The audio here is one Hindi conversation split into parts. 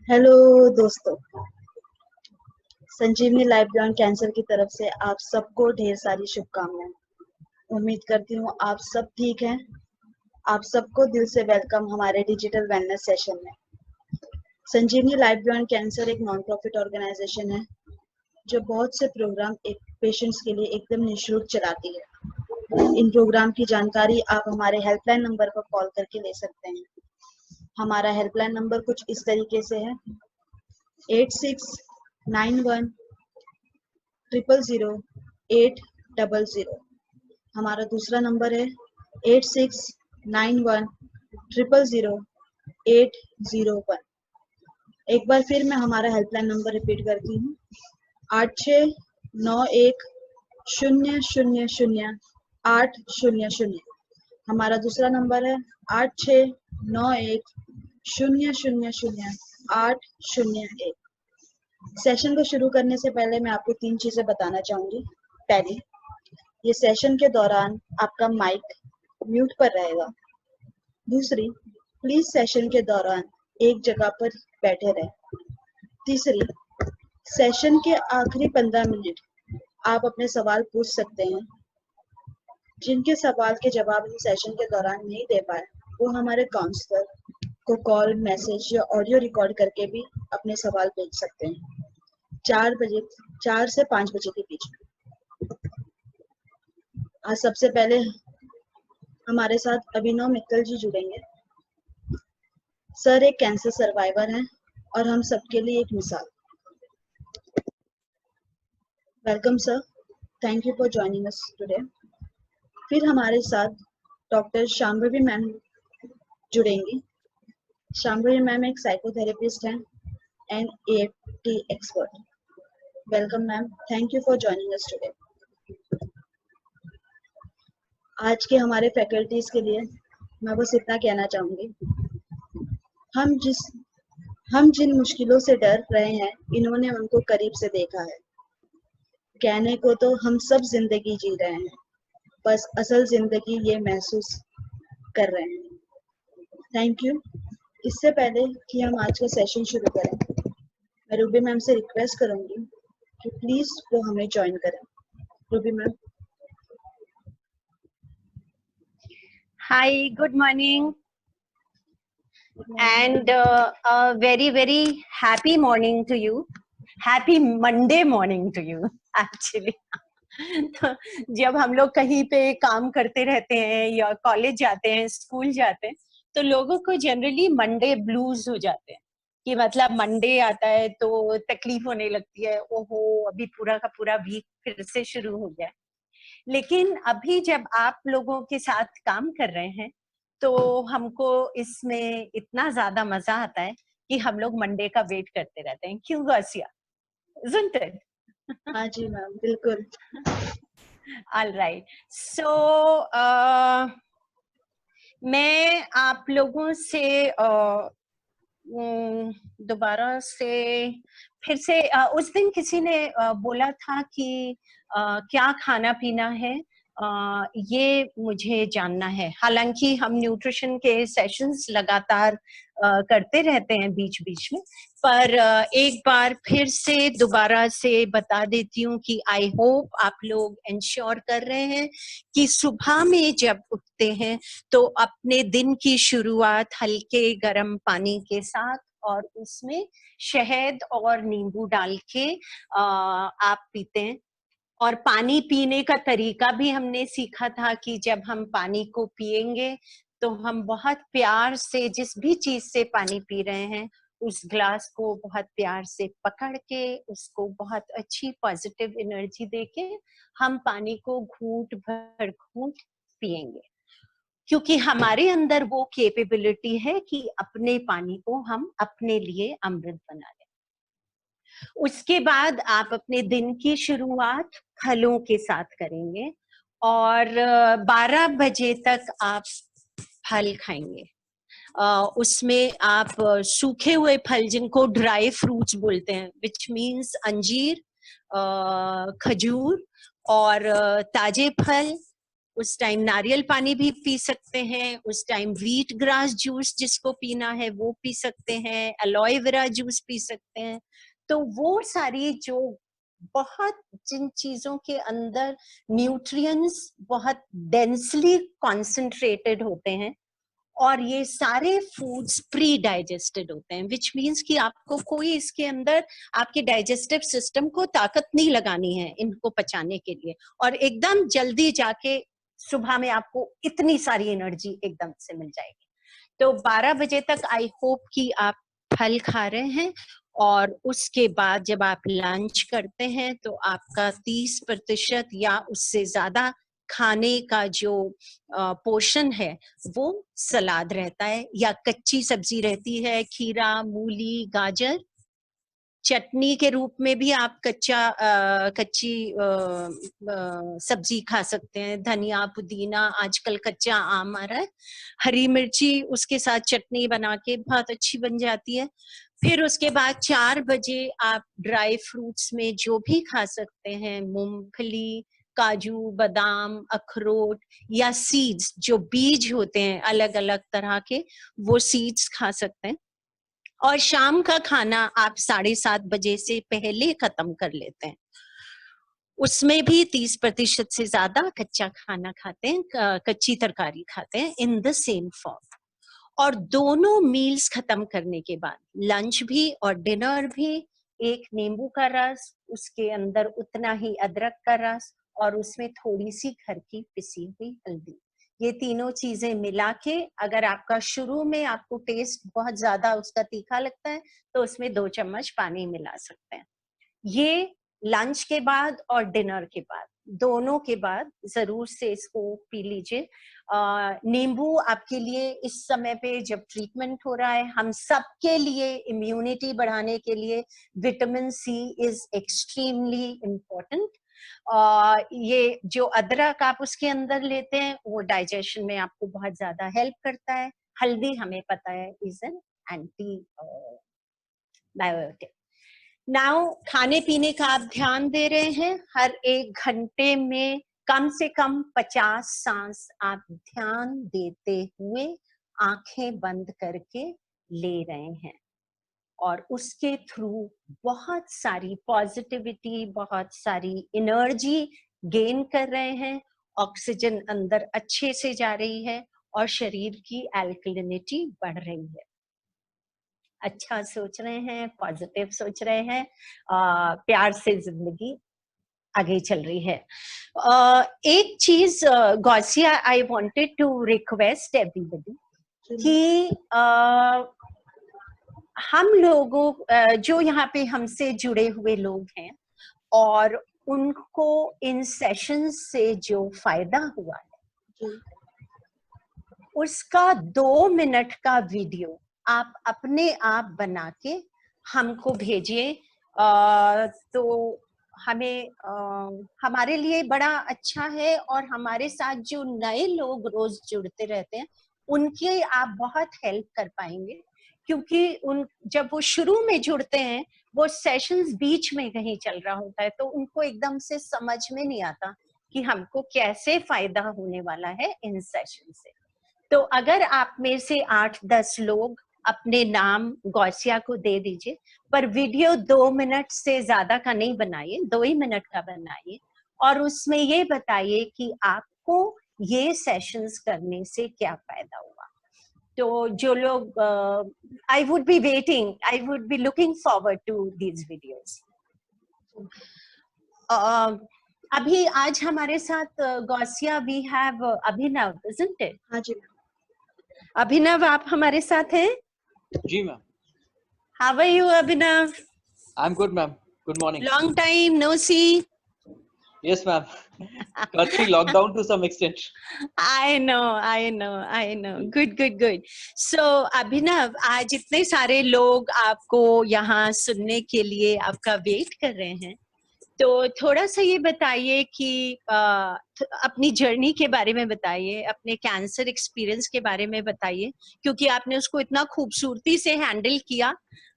हेलो दोस्तों, संजीवनी लाइफ बियॉन्ड कैंसर की तरफ से आप सबको ढेर सारी शुभकामनाएं। उम्मीद करती हूँ आप सब ठीक हैं। आप सबको दिल से वेलकम हमारे डिजिटल वेलनेस सेशन में। संजीवनी लाइफ बियॉन्ड कैंसर एक नॉन प्रॉफिट ऑर्गेनाइजेशन है जो बहुत से प्रोग्राम एक पेशेंट्स के लिए एकदम निःशुल्क चलाती है। इन प्रोग्राम की जानकारी आप हमारे हेल्पलाइन नंबर पर कॉल करके ले सकते हैं। हमारा हेल्पलाइन नंबर कुछ इस तरीके से है 8691000800। हमारा दूसरा नंबर है 8691000801। एक बार फिर मैं हमारा हेल्पलाइन नंबर रिपीट करती हूँ 8691000800। हमारा दूसरा नंबर है 8691000801। सेशन को शुरू करने से पहले मैं आपको 3 चीजें बताना चाहूंगी। पहली, ये सेशन के दौरान आपका माइक म्यूट पर रहेगा। दूसरी, प्लीज सेशन के दौरान एक जगह पर बैठे रहें। तीसरी, सेशन के आखिरी 15 मिनट आप अपने सवाल पूछ सकते हैं। जिनके सवाल के जवाब हम सेशन के दौरान नहीं दे पाए वो हमारे काउंसलर को कॉल, मैसेज या ऑडियो रिकॉर्ड करके भी अपने सवाल भेज सकते हैं 4 से 5 बजे के बीच में। आज सबसे पहले हमारे साथ अभिनव मित्तल जी जुड़ेंगे। सर एक कैंसर सर्वाइवर हैं और हम सबके लिए एक मिसाल। Welcome sir, thank you for joining us today. फिर हमारे साथ डॉक्टर शांभवी मैम जुड़ेंगी। शांभवी मैम एक साइकोथेरेपिस्ट हैं and EFT expert. Welcome ma'am, thank you for joining us today. आज के हमारे फैकल्टीज के लिए मैं बस इतना कहना चाहूंगी, हम जिन मुश्किलों से डर रहे हैं इन्होंने उनको करीब से देखा है। कहने को तो हम सब जिंदगी जी रहे हैं, बस असल जिंदगी ये महसूस कर रहे हैं। Thank you. इससे पहले कि हम आज का सेशन शुरू करें, मैं रूबी मैम से रिक्वेस्ट करूंगी कि प्लीज वो हमें ज्वाइन करें। Ruby ma'am. Hi, good morning. And a very, very happy morning to you. Happy Monday morning to you, actually. तो जब हम लोग कहीं पे काम करते रहते हैं या कॉलेज जाते हैं, स्कूल जाते हैं, तो लोगों को जनरली मंडे ब्लूज हो जाते हैं कि मतलब मंडे आता है तो तकलीफ होने लगती है, ओहो अभी पूरा का पूरा वीक फिर से शुरू हो गया। लेकिन अभी जब आप लोगों के साथ काम कर रहे हैं तो हमको इसमें इतना ज्यादा मजा आता है कि हम लोग मंडे का वेट करते रहते हैं। क्यों गासिया? Isn't it? हाँ जी मैम, बिल्कुल। All right. So मैं आप लोगों से दोबारा से फिर से उस दिन किसी ने बोला था कि क्या खाना पीना है, ये मुझे जानना है। हालांकि हम न्यूट्रिशन के सेशंस लगातार करते रहते हैं बीच बीच में, पर एक बार फिर से दोबारा से बता देती हूँ कि आई होप आप लोग इंश्योर कर रहे हैं कि सुबह में जब उठते हैं तो अपने दिन की शुरुआत हल्के गर्म पानी के साथ और उसमें शहद और नींबू डाल के आप पीते हैं। और पानी पीने का तरीका भी हमने सीखा था कि जब हम पानी को पिएंगे तो हम बहुत प्यार से जिस भी चीज से पानी पी रहे हैं उस ग्लास को बहुत प्यार से पकड़ के उसको बहुत अच्छी पॉजिटिव एनर्जी देके हम पानी को घूंट भर घूंट पिएंगे, क्योंकि हमारे अंदर वो कैपेबिलिटी है कि अपने पानी को हम अपने लिए अमृत बना लें। उसके बाद आप अपने दिन की शुरुआत फलों के साथ करेंगे और 12 बजे तक आप फल खाएंगे। उसमें आप सूखे हुए फल जिनको ड्राई फ्रूट्स बोलते हैं, विच मीन्स अंजीर, खजूर और ताजे फल उस टाइम नारियल पानी भी पी सकते हैं, उस टाइम व्हीट ग्रास जूस जिसको पीना है वो पी सकते हैं, एलोवेरा जूस पी सकते हैं। तो वो सारी जो बहुत जिन चीजों के अंदर न्यूट्रिएंट्स बहुत डेंसली कॉन्सेंट्रेटेड होते हैं और ये सारे फूड्स प्री डाइजेस्टेड होते हैं, विच मीन्स कि आपको कोई इसके अंदर आपके डाइजेस्टिव सिस्टम को ताकत नहीं लगानी है इनको पचाने के लिए, और एकदम जल्दी जाके सुबह में आपको इतनी सारी एनर्जी एकदम से मिल जाएगी। तो 12 बजे तक आई होप कि आप फल खा रहे हैं, और उसके बाद जब आप लंच करते हैं तो आपका 30% या उससे ज्यादा खाने का जो पोर्शन है वो सलाद रहता है या कच्ची सब्जी रहती है, खीरा, मूली, गाजर। चटनी के रूप में भी आप कच्ची सब्जी खा सकते हैं, धनिया, पुदीना, आजकल कच्चा आम आ रहा है, हरी मिर्ची उसके साथ चटनी बना के बहुत अच्छी बन जाती है। फिर उसके बाद 4 बजे आप ड्राई फ्रूट्स में जो भी खा सकते हैं, मूंगफली, काजू, बादाम, अखरोट या सीड्स, जो बीज होते हैं अलग अलग तरह के, वो सीड्स खा सकते हैं। और शाम का खाना आप 7:30 बजे से पहले खत्म कर लेते हैं। उसमें भी 30% से ज्यादा कच्चा खाना खाते हैं, कच्ची तरकारी खाते हैं इन द सेम फॉर्म। और दोनों मील्स खत्म करने के बाद लंच भी और डिनर भी, एक नींबू का रस, उसके अंदर उतना ही अदरक का रस और उसमें थोड़ी सी घर की पिसी हुई हल्दी, ये तीनों चीजें मिला के, अगर आपका शुरू में आपको टेस्ट बहुत ज्यादा उसका तीखा लगता है तो उसमें 2 चम्मच पानी मिला सकते हैं। ये लंच के बाद और डिनर के बाद, दोनों के बाद जरूर से इसको पी लीजिए। नींबू आपके लिए इस समय पे जब ट्रीटमेंट हो रहा है, हम सब के लिए इम्यूनिटी बढ़ाने के लिए vitamin C is extremely important. ये जो अदरक आप उसके अंदर लेते हैं वो डाइजेशन में आपको बहुत ज्यादा हेल्प करता है। हल्दी हमें पता है is an antibiotic. Now खाने पीने का आप ध्यान दे रहे हैं, हर 1 घंटे में कम से कम 50 सांस आप ध्यान देते हुए आंखें बंद करके ले रहे हैं, और उसके थ्रू बहुत सारी पॉजिटिविटी, बहुत सारी एनर्जी गेन कर रहे हैं, ऑक्सीजन अंदर अच्छे से जा रही है और शरीर की एल्कलिनिटी बढ़ रही है। अच्छा सोच रहे हैं, पॉजिटिव सोच रहे हैं, प्यार से जिंदगी आगे चल रही है। एक चीज Gausia, I wanted to request everybody कि हम लोगों जो यहाँ पे हमसे जुड़े हुए लोग हैं और उनको इन सेशंस से जो फायदा हुआ है, उसका 2 मिनट का वीडियो आप अपने आप बना के हमको भेजिए, तो हमें हमारे लिए बड़ा अच्छा है, और हमारे साथ जो नए लोग रोज जुड़ते रहते हैं उनकी आप बहुत हेल्प कर पाएंगे, क्योंकि जब वो शुरू में जुड़ते हैं वो सेशंस बीच में कहीं चल रहा होता है, तो उनको एकदम से समझ में नहीं आता कि हमको कैसे फायदा होने वाला है इन सेशन से। तो अगर आप में से 8-10 लोग अपने नाम गौसिया को दे दीजिए, पर वीडियो 2 मिनट से ज्यादा का नहीं बनाइए, 2 ही मिनट का बनाइए, और उसमें ये बताइए कि आपको ये सेशंस करने से क्या फायदा हुआ। तो जो लोग, I would be waiting, I would be looking forward to these videos. अभी आज हमारे साथ Gausia we have Abhinav, isn't it? हाँ जी। अभिनव, आप हमारे साथ हैं? जी ma'am. How are you, Abhinav? I'm good, ma'am. Good morning. Long time no see. Yes, ma'am. Country lockdown to some extent. I know. Good. So, Abhinav, आज इतने सारे लोग आपको यहाँ सुनने के लिए आपका वेट कर रहे हैं, तो थोड़ा सा ये बताइए कि अपनी जर्नी के बारे में बताइए, अपने कैंसर एक्सपीरियंस के बारे में बताइए, क्योंकि आपने उसको इतना खूबसूरती से हैंडल किया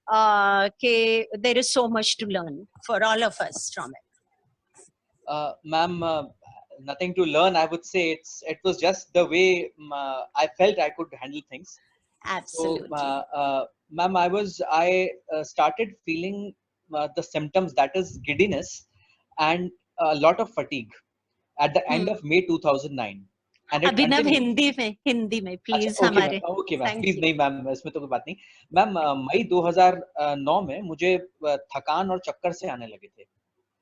कि there is so much to learn for all of us from it. Ma'am, nothing to learn. I would say it was just the way I felt I could handle things. So, Absolutely. ma'am, I started feeling the symptoms, that is giddiness and a lot of fatigue at the end hmm of May 2009, and it Abhinav continued. Hindi में अच्छा, प्लीज ओके मैम, हमारे okay ma'am, thank please, you नहीं मैम, इसमें तो कोई बात नहीं। मैम, मई 2009 में मुझे थकान और चक्कर से आने लगे थे,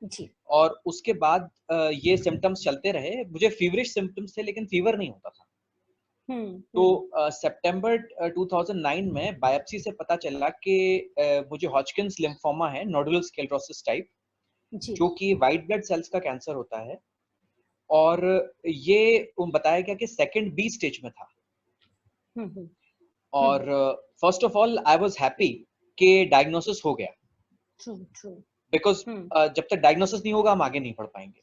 जी और उसके बाद ये सिम्टम्स चलते रहे। मुझे फीवरिश सिम्टम्स थे, लेकिन फीवर नहीं होता था। तो हम्म सितंबर 2009 में बायोप्सी से पता चला कि मुझे हॉजकिंस लिम्फोमा है, नोडुलर स्क्लेरोसिस टाइप, जी जो कि व्हाइट ब्लड सेल्स का कैंसर होता है। और ये बताया गया कि सेकंड बी स्टेज में था। हम्म और first of all I was happy कि डायग्नोसिस हो गया, ट्रू ट्रू बिकॉज जब तक डायग्नोसिस नहीं होगा हम आगे नहीं बढ़ पाएंगे।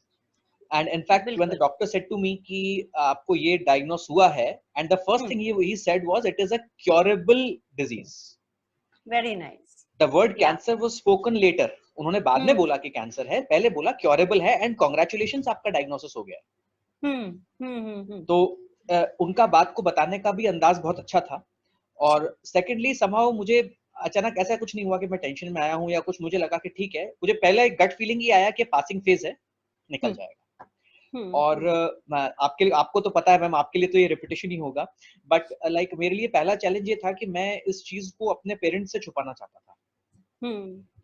And in fact when the बिल्कुल doctor said to me कि आपको ये डायग्नोस हुआ है, and the first thing he said was it is a curable disease. Very nice The word या cancer was spoken later. उन्होंने बाद में बोला कि कैंसर है, पहले बोला क्योरेबल है एंड कॉन्ग्रेचुलेशंस आपका डायग्नोसिस हो गया है। तो उनका बात को बताने का भी अंदाज बहुत अच्छा था। और सेकेंडली समहाउ मुझे अचानक ऐसा कुछ नहीं हुआ कि मैं टेंशन में आया हूँ या कुछ। मुझे लगा कि ठीक है, मुझे पहले एक गट फीलिंग ही आया कि पासिंग फेज है, निकल जाएगा। और आपके लिए, आपको तो पता है मैम, आपके लिए तो ये रिपीटेशन ही होगा, बट लाइक मेरे लिए पहला चैलेंज ये था कि मैं इस चीज को अपने पेरेंट्स से छुपाना चाहता था,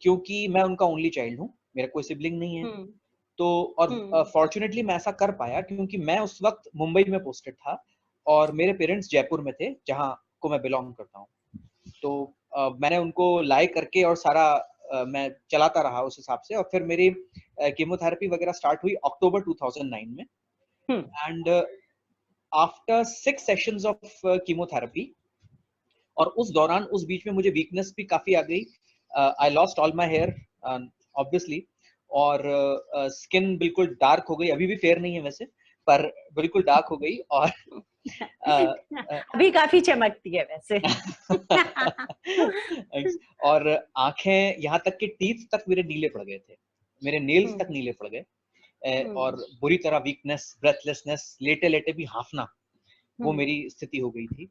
क्योंकि मैं उनका ओनली चाइल्ड हूँ, मेरा कोई सिबलिंग नहीं है। तो और फॉर्चुनेटली मैं ऐसा कर पाया क्योंकि मैं उस वक्त मुंबई में पोस्टेड था और मेरे पेरेंट्स जयपुर में थे, जहाँ को मैं बिलोंग करता हूँ। तो मैंने उनको लाई करके और सारा मैं चलाता रहा उस हिसाब से। और फिर मेरी कीमोथेरेपी वगैरह स्टार्ट हुई अक्टूबर 2009 में। And after 6 sessions of chemotherapy, और उस दौरान, उस बीच में मुझे वीकनेस भी काफी आ गई। I lost all my hair obviously, और स्किन बिल्कुल डार्क हो गई। अभी भी फेयर नहीं है वैसे, पर बिल्कुल डार्क हो गई। और अभी काफी चमकती है वैसे और आंखें, यहाँ तक कि टीथ तक मेरे नीले पड़ गए थे, मेरे नेल्स तक नीले पड़ गए। और बुरी तरह वीकनेस, ब्रेथलेसनेस, लेटे लेटे भी हाफना, वो मेरी स्थिति हो गई थी।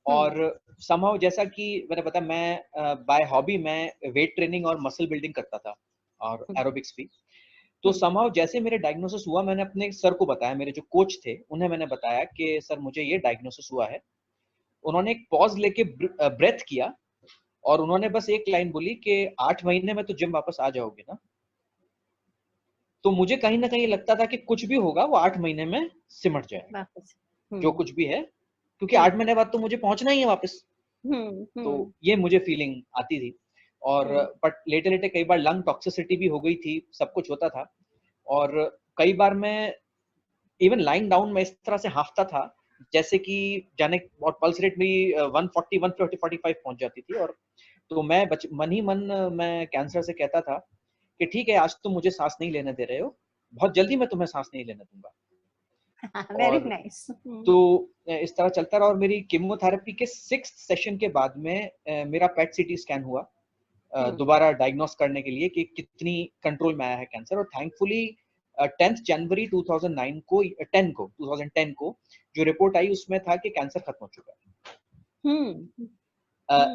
और समहाउ, जैसा कि मैंने बताया, मैं बाय हॉबी मैं वेट ट्रेनिंग और मसल बिल्डिंग करता था, और एरोबिक्स भी। तो समहाउ जैसे मेरे डायग्नोसिस हुआ, मैंने अपने सर को बताया, मेरे जो कोच थे उन्हें मैंने बताया कि सर मुझे ये डायग्नोसिस हुआ है। उन्होंने एक पॉज लेके ब्रेथ किया, और उन्होंने बस एक लाइन बोली कि 8 महीने में तो जिम वापस आ जाओगे ना। तो मुझे कहीं ना कहीं लगता था कि कुछ भी होगा वो 8 महीने में सिमट जाएगा, जो कुछ भी है, क्योंकि 8 महीने बाद तो मुझे पहुंचना ही है वापस। तो ये मुझे फीलिंग आती थी। और बट लेटे लेटे कई बार लंग टॉक्सिसिटी भी हो गई थी, सब कुछ होता था। और कई बार मैं इवन लाइंग डाउन में इस तरह से हाफता था जैसे कि जाने, और पल्स रेट मेरी 140 145 पहुंच जाती थी। और तो मैं मन ही मन मैं कैंसर से कहता था कि ठीक है, आज तुम मुझे सांस नहीं लेने दे रहे हो, बहुत जल्दी मैं तुम्हें सांस नहीं लेने दूंगा। वेरी और नाइस तो इस तरह चलता रहा। और मेरी कीमोथेरेपी के 6th सेशन के बाद में मेरा पेट सीटी स्कैन हुआ, दोबारा डायग्नोस करने के लिए कि कितनी कंट्रोल में आया है कैंसर। और थैंकफुली 10th जनवरी 2010 को जो रिपोर्ट आई, उसमें था कि कैंसर खत्म हो चुका है।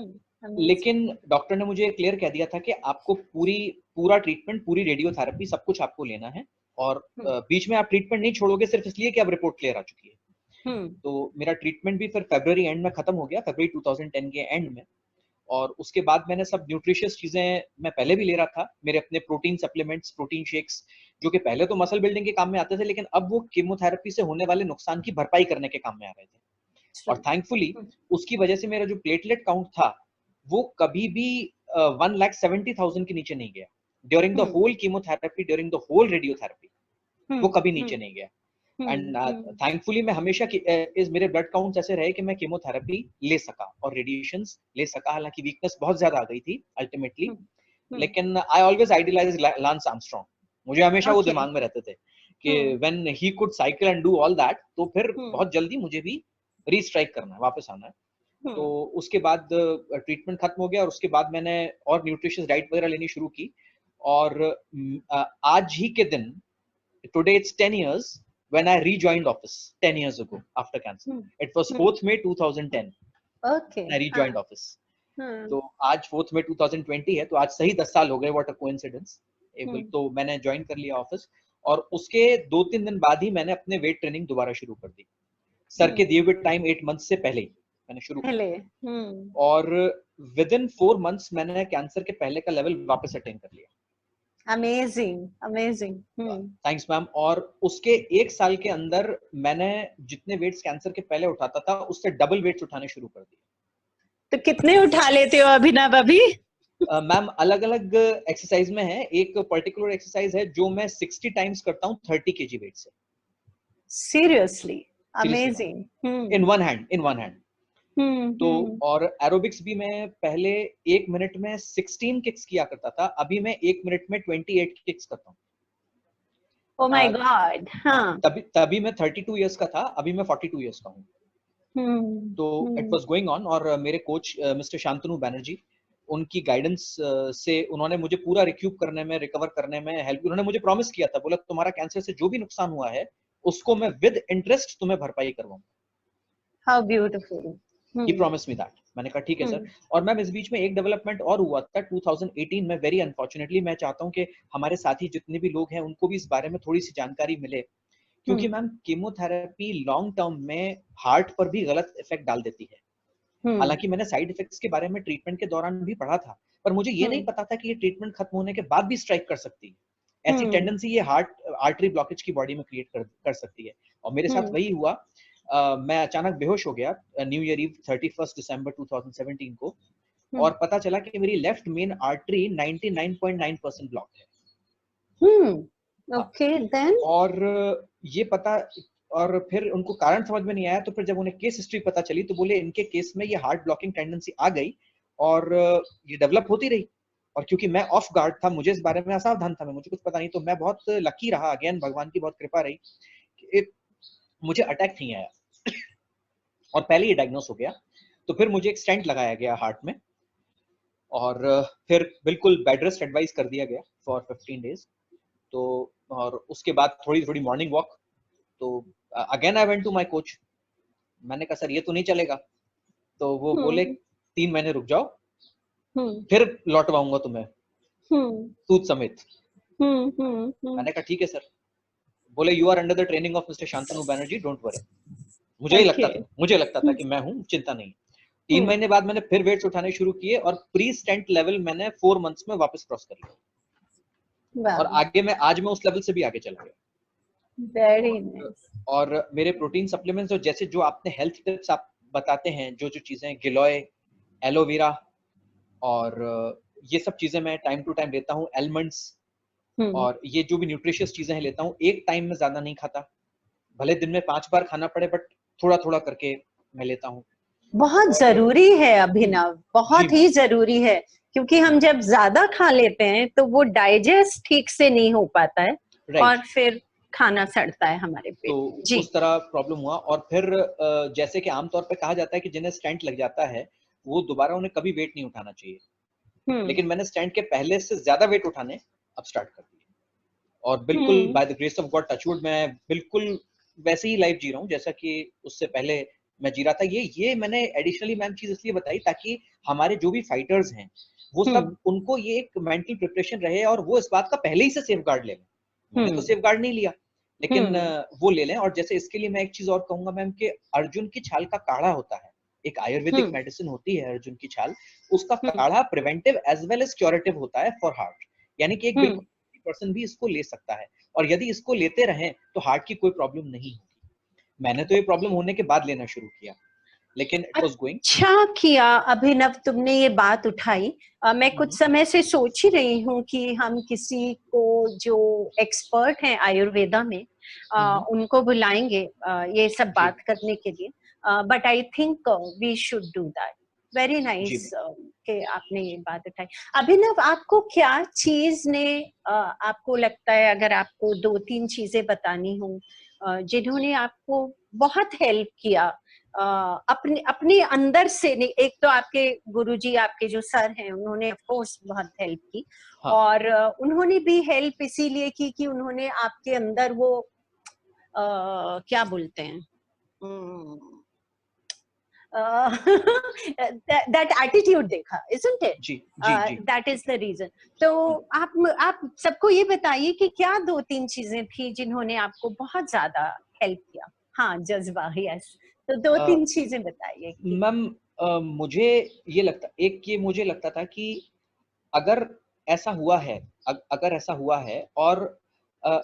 लेकिन डॉक्टर ने मुझे क्लियर कह दिया था कि आपको पूरा ट्रीटमेंट, पूरी रेडियोथेरेपी, सब कुछ आपको लेना है, और बीच में आप ट्रीटमेंट नहीं छोड़ोगे सिर्फ इसलिए कि अब रिपोर्ट क्लियर आ चुकी है। तो मेरा ट्रीटमेंट भी फिर फरवरी एंड में खत्म हो गया, फरवरी 2010 के एंड में। और उसके बाद मैंने सब न्यूट्रिशियस चीजें मैं पहले भी ले रहा था, मेरे अपने प्रोटीन सप्लीमेंट्स, प्रोटीन शेक्स, जो कि पहले तो मसल बिल्डिंग के काम में आते थे, लेकिन अब वो कीमोथेरेपी से होने वाले नुकसान की भरपाई करने के काम में आ रहे थे। और थैंकफुली उसकी वजह से मेरा जो प्लेटलेट काउंट था वो कभी भी 1,70,000 के नीचे नहीं गया during the whole chemotherapy, during the whole radiotherapy, वो कभी नीचे नहीं गया। एंड थैंकफुली मैं हमेशा इस मेरे ब्लड काउंट्स ऐसे रहे कि मैं कीमोथेरेपी ले सका और रेडिएशंस ले सका। हालांकि वीकनेस बहुत ज्यादा आ गई थी अल्टीमेटली, लेकिन I always idealise Lance Armstrong. मुझे हमेशा वो दिमाग में रहते थे कि when he could cycle and do all that, तो फिर बहुत जल्दी मुझे भी रीस्ट्राइक करना है, वापस आना है। तो उसके बाद ट्रीटमेंट खत्म हो गया, और उसके बाद मैंने और न्यूट्रिशियस डाइट वगैरह लेनी शुरू की। और आज ही के दिन, today it's 10 years, when I rejoined office 10 years ago after cancer. It was 4th May 2010. Okay. I rejoined office. तो आज 4th May 2020 है, तो आज सही 10 साल हो गए. What a coincidence. तो मैंने ज्वाइन कर लिया ऑफिस, और उसके 2-3 दिन बाद ही मैंने अपने वेट ट्रेनिंग दोबारा शुरू कर दी. सर के दिए हुए टाइम 8 मंथ से पहले ही मैंने शुरू किया, और विद इन 4 मंथ्स मैंने कैंसर के पहले का लेवल वापस अटेन कर लिया. Amazing, amazing. Thanks ma'am. और उसके 1 साल के अंदर मैंने जितने वेट्स कैंसर के पहले उठाता था उससे डबल वेट्स उठाने शुरू कर दिए. तो कितने उठा लेते हो अभिनव अभी? मैम अलग अलग एक्सरसाइज में है. एक पर्टिकुलर एक्सरसाइज है जो मैं 60 टाइम्स करता हूँ 30 kg वेट से. Seriously amazing. In one hand. तो और एरोबिक्स भी मैं पहले 1 मिनट में 16 किक्स किया करता था, अभी मैं 1 मिनट में 28 किक्स करता हूँ. Oh my God. हाँ, तभी मैं 32 इयर्स का था, अभी मैं 42 इयर्स का हूँ. तो इट वाज गोइंग ऑन. और मेरे कोच मिस्टर शांतनु बैनर्जी, उनकी गाइडेंस से उन्होंने मुझे पूरा रिकवर करने में हेल्प. उन्होंने मुझे प्रॉमिस किया था, बोला तुम्हारा कैंसर से जो भी नुकसान हुआ है उसको मैं विद इंटरेस्ट तुम्हें भरपाई करवाऊंगा. How beautiful. He promised me that. मैंने कहा ठीक है सर. और मैम इस बीच में एक डेवलपमेंट और हुआ था 2018 में. वेरी अनफॉर्चुनेटली मैं चाहता हूँ कि हमारे साथी जितने भी लोग हैं उनको भी इस बारे में थोड़ी सी जानकारी मिले, क्योंकि मैम कीमोथेरेपी लॉन्ग टर्म में हार्ट पर भी गलत इफेक्ट डाल देती है. हालांकि मैंने साइड इफेक्ट्स के बारे में ट्रीटमेंट के दौरान भी पढ़ा था, पर मुझे ये नहीं पता था कि ये ट्रीटमेंट खत्म होने के बाद भी स्ट्राइक कर सकती है. ऐसी टेंडेंसी ये आर्टरी ब्लॉकेज की बॉडी में क्रिएट कर सकती है. और मेरे साथ वही हुआ. मैं अचानक बेहोश हो गया न्यू ईयर ईव 31 दिसंबर 2017 को, और पता चला कि मेरी लेफ्ट मेन आर्टरी 99.9% ब्लॉक है. Okay then. और ये पता, और फिर उनको कारण समझ में नहीं आया. तो फिर जब उन्हें केस हिस्ट्री पता चली तो बोले इनके केस में ये हार्ट ब्लॉकिंग टेंडेंसी आ गई और ये डेवलप होती रही. और क्योंकि मैं ऑफ गार्ड था, मुझे इस बारे में असावधान था, मुझे कुछ पता नहीं, तो मैं बहुत लकी रहा. अगेन भगवान की बहुत कृपा रही, मुझे अटैक नहीं आया और पहले ही डायग्नोस हो गया. तो फिर मुझे एक स्टेंट लगाया गया हार्ट में, और फिर बिल्कुल बेड रेस्ट एडवाइस कर दिया गया फॉर 15 डेज. तो और उसके बाद थोड़ी मॉर्निंग वॉक. तो again I went to my coach. मैंने कहा सर ये तो नहीं चलेगा. तो वो बोले 3 महीने रुक जाओ, फिर लौटवाऊंगा तुम्हें सूद समेत. मैंने कहा ठीक है सर. बोले you are under the training of mister Shantanu Banerjee, don't worry. मुझे लगता था कि मैं हूँ, चिंता नहीं. 3 महीने बाद मैंने फिर वेट्स उठाने शुरू किए और प्री स्टेंट लेवल मैंने 4 मंथ्स में वापस क्रॉस कर लिया. और आज मैं उस लेवल से भी आगे चला गया. Very nice. और मेरे प्रोटीन सप्लीमेंट्स, और जैसे जो आपने हेल्थ टिप्स आप बताते हैं, जो चीजें गिलोय, एलोवेरा, और ये सब चीजें मैं टाइम टू टाइम लेता हूँ. एलमंड्स और ये जो भी न्यूट्रिशियस चीजें हैं लेता हूँ. एक टाइम में ज्यादा नहीं खाता, भले दिन में 5 बार खाना पड़े, बट थोड़ा थोड़ा करके मैं लेता हूँ. बहुत जरूरी है अभिनव, बहुत ही जरूरी है, क्योंकि हम जब ज्यादा खा लेते हैं तो वो डाइजेस्ट ठीक से नहीं हो पाता है, और फिर खाना सड़ता है हमारे पेट. तो उस तरह प्रॉब्लम हुआ. और फिर जैसे कि आमतौर पे कहा जाता है कि जिन्हें स्टेंट लग जाता है वो दोबारा उन्हें कभी वेट नहीं उठाना चाहिए. लेकिन मैंने स्टेंट के पहले से ज्यादा वेट उठाने अब स्टार्ट कर दिए. और बिल्कुल by the grace of God, touchwood, मैं बिल्कुल वैसे ही लाइफ जी रहा हूँ जैसा कि उससे पहले मैं जी रहा था. ये मैंने एडिशनली मैम चीज इसलिए बताई ताकि हमारे जो भी फाइटर्स हैं वो सब, उनको ये एक मेंटल प्रिपरेशन रहे और वो इस बात का पहले ही से सेफ गार्ड ले लें. मैंने तो सेफ गार्ड नहीं लिया, लेकिन वो ले लें. और जैसे इसके लिए मैं एक चीज और कहूंगा मैम कि अर्जुन की छाल का काढ़ा होता है, एक आयुर्वेदिक मेडिसिन होती है अर्जुन की छाल. उसका काढ़ा preventive as well as curative होता है फॉर हार्ट. यानी कि एक बिल्कुल पर्सन भी इसको ले सकता है, और यदि इसको लेते रहें तो हार्ट की कोई प्रॉब्लम नहीं होगी. मैंने तो ये प्रॉब्लम होने के बाद लेना शुरू किया, लेकिन इट वाज गोइंग. अच्छा किया अभिनव, तुमने ये बात उठाई. मैं कुछ समय से सोच ही रही हूँ कि हम किसी को जो एक्सपर्ट हैं आयुर्वेदा में उनको बुलाएंगे ये सब बात करने के लिए. But I think we should do that. Very nice कि आपने ये बात उठाई. अभिनव, आपको क्या चीज ने आपको लगता है, अगर आपको 2-3 चीजें बतानी हो जिन्होंने आपको बहुत हेल्प किया अपने अंदर से? नहीं, एक तो आपके गुरुजी, आपके जो सर हैं, उन्होंने ऑफ कोर्स बहुत हेल्प की. हाँ. और उन्होंने भी हेल्प इसीलिए की कि उन्होंने आपके अंदर वो क्या बोलते हैं, that attitude देखा, isn't it? Ji ji ji that is the reason. तो आप सबको ये बताइए कि क्या 2-3 चीजें थी जिन्होंने आपको बहुत ज्यादा हेल्प किया? हाँ, जज्बा, यस, तो 2-3 चीजें बताइए। मैम मुझे ये लगता था कि अगर ऐसा हुआ है, अगर ऐसा हुआ है, और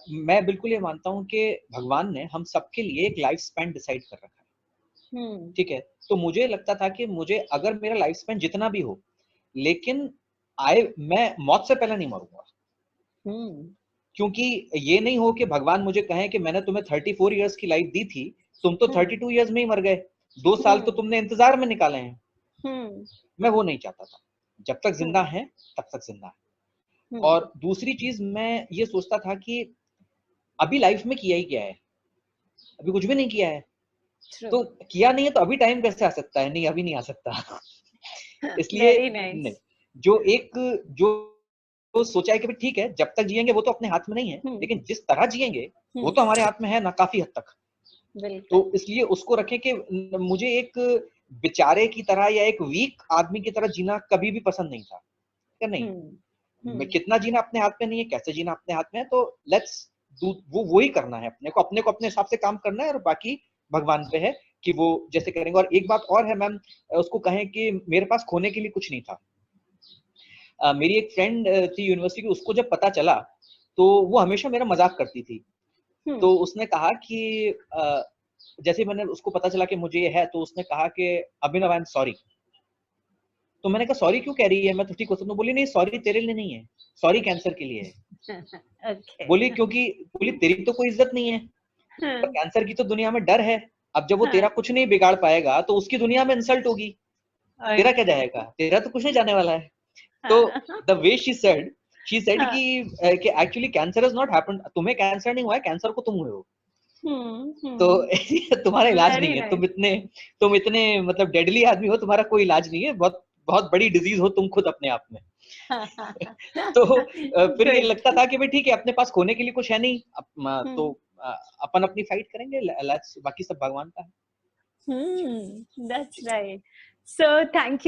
मैं बिल्कुल ये मानता हूँ कि भगवान ने हम सबके लिए एक लाइफ स्पैन डिसाइड कर रखा है, ठीक है? तो मुझे लगता था कि मुझे अगर मेरा लाइफ स्पैन जितना भी हो, लेकिन मैं मौत से पहले नहीं मरूंगा, क्योंकि ये नहीं हो कि भगवान मुझे कहे कि मैंने तुम्हें 34 इयर्स की लाइफ दी थी, तुम तो 32 इयर्स में ही मर गए, 2 साल तो तुमने इंतजार में निकाले हैं। मैं वो नहीं चाहता था। जब तक जिंदा है तब तक जिंदा है। और दूसरी चीज मैं ये सोचता था कि अभी लाइफ में किया ही क्या है, अभी कुछ भी नहीं किया है। तो किया नहीं है तो अभी टाइम कैसे आ सकता है? नहीं, अभी नहीं आ सकता। इसलिए नहीं, जो सोचा है कि ठीक है, जब तक जिएंगे वो तो अपने हाथ में नहीं है, लेकिन जिस तरह जिएंगे वो तो हमारे हाथ में है ना, काफी हद तक। तो इसलिए उसको रखें कि मुझे एक बेचारे की तरह या एक वीक आदमी की तरह जीना कभी भी पसंद नहीं था। क्या नहीं, मैं कितना जीना अपने हाथ में नहीं है, कैसे जीना अपने हाथ में है, तो लेट्स डू, वो ही करना है, अपने को अपने हिसाब से काम करना है, और बाकी भगवान पे है कि वो जैसे करेंगे। और एक बात और है मैम, उसको कहें कि मेरे पास खोने के लिए कुछ नहीं था। मेरी एक फ्रेंड थी यूनिवर्सिटी की, उसको जब पता चला तो वो हमेशा मेरा मजाक करती थी। तो उसने कहा कि जैसे मैंने उसको पता चला कि मुझे ये है, तो उसने कहा कि अभिनव, आई एम सॉरी। तो मैंने कहा सॉरी क्यों कह रही है, मैं तो ठीक हो सकता हूँ। बोली नहीं, सॉरी तेरे लिए नहीं है, सॉरी कैंसर के लिए है। okay. बोली तेरी तो कोई इज्जत नहीं है, पर कैंसर की तो दुनिया में डर है। अब जब वो तेरा कुछ नहीं बिगाड़ पाएगा तो उसकी दुनिया में इंसल्ट होगी, तेरा क्या जाएगा, तेरा तो कुछ नहीं जाने वाला है। तो द वे शी सेड कि actually cancer has not happened, तुम्हें कैंसर नहीं हुआ है, कैंसर को तुम हुए हो। तो तुम्हारा इलाज नहीं है, तुम इतने मतलब डेडली आदमी हो, तुम्हारा कोई इलाज नहीं है, बहुत बहुत बड़ी डिजीज हो तुम खुद अपने आप में। तो फिर ये लगता था कि भाई ठीक है, अपने पास खोने के लिए कुछ है नहीं, तो अपन अपनी फाइट करेंगे, बाकी सब भगवान का है। That's right. So thank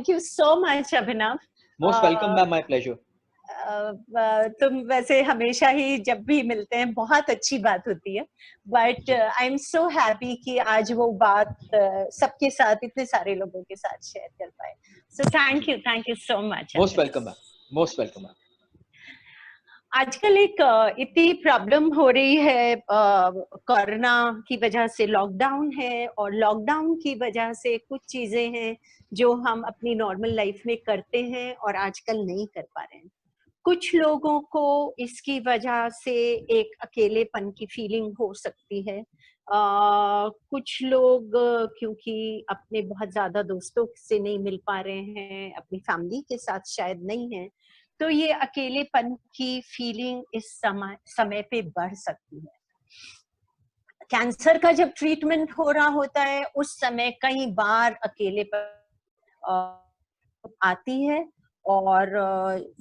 you so much, Abhinav. Most welcome, ma'am. My pleasure. तुम वैसे हमेशा ही जब भी मिलते हैं बहुत अच्छी बात होती है, but I am so happy कि आज वो बात सबके साथ, इतने सारे लोगों के साथ शेयर कर पाए। So thank you so much. Most welcome ma'am, most welcome ma'am. आजकल एक इतनी प्रॉब्लम हो रही है, कोरोना की वजह से लॉकडाउन है, और लॉकडाउन की वजह से कुछ चीजें हैं जो हम अपनी नॉर्मल लाइफ में करते हैं और आजकल नहीं कर पा रहे हैं। कुछ लोगों को इसकी वजह से एक अकेलेपन की फीलिंग हो सकती है। कुछ लोग क्योंकि अपने बहुत ज्यादा दोस्तों से नहीं मिल पा रहे हैं, अपनी फैमिली के साथ शायद नहीं है, तो ये अकेलेपन की फीलिंग इस समय पे बढ़ सकती है। कैंसर का जब ट्रीटमेंट हो रहा होता है उस समय कई बार अकेलेपन आती है, और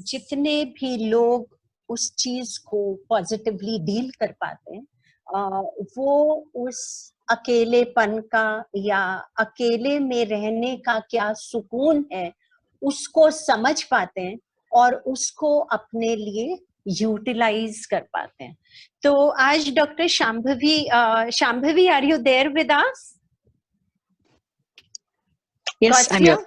जितने भी लोग उस चीज को पॉजिटिवली डील कर पाते हैं, वो उस अकेलेपन का या अकेले में रहने का क्या सुकून है उसको समझ पाते हैं और उसको अपने लिए यूटिलाइज कर पाते हैं। तो आज doctor Shambhavi, are you there with us? Yes, I'm here.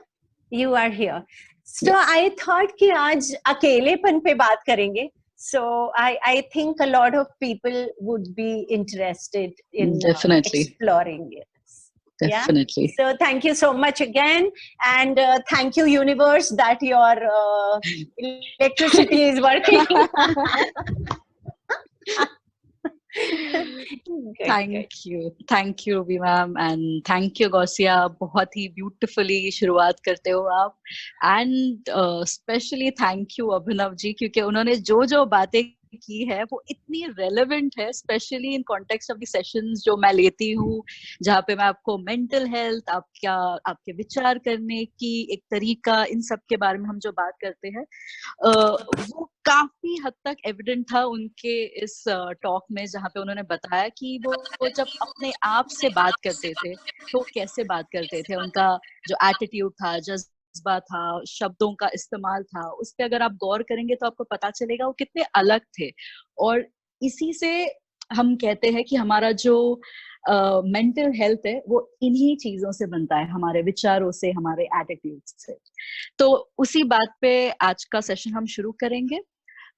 You are here. So I thought कि आज अकेलेपन पे बात करेंगे. So I think a lot of people would be interested in exploring it. Definitely. Yeah? So thank you so much again, and thank you universe that your electricity is working. Thank you Ruby ma'am, and thank you Gausia. बहुत ही beautifully शुरुआत करते हो आप, and especially thank you Abhinav ji, क्योंकि उन्होंने जो बातें की है वो इतनी रेलेवेंट है, specially in context of the sessions जो मैं लेती हूँ, जहाँ पे मैं आपको मेंटल हेल्थ, आपके विचार करने की एक तरीका, इन सब के बारे में हम जो बात करते हैं, वो काफी हद तक एविडेंट था उनके इस टॉक में, जहाँ पे उन्होंने बताया कि वो जब अपने आप से बात करते थे तो कैसे बात करते थे, उनका जो एटीट्यूड था, जज्बा था, शब्दों का इस्तेमाल था, उस पे अगर आप गौर करेंगे तो आपको पता चलेगा वो कितने अलग थे। और इसी से हम कहते हैं कि हमारा जो मेंटल हेल्थ है वो इन्हीं चीजों से बनता है, हमारे विचारों से, हमारे एटीट्यूड से। तो उसी बात पे आज का सेशन हम शुरू करेंगे,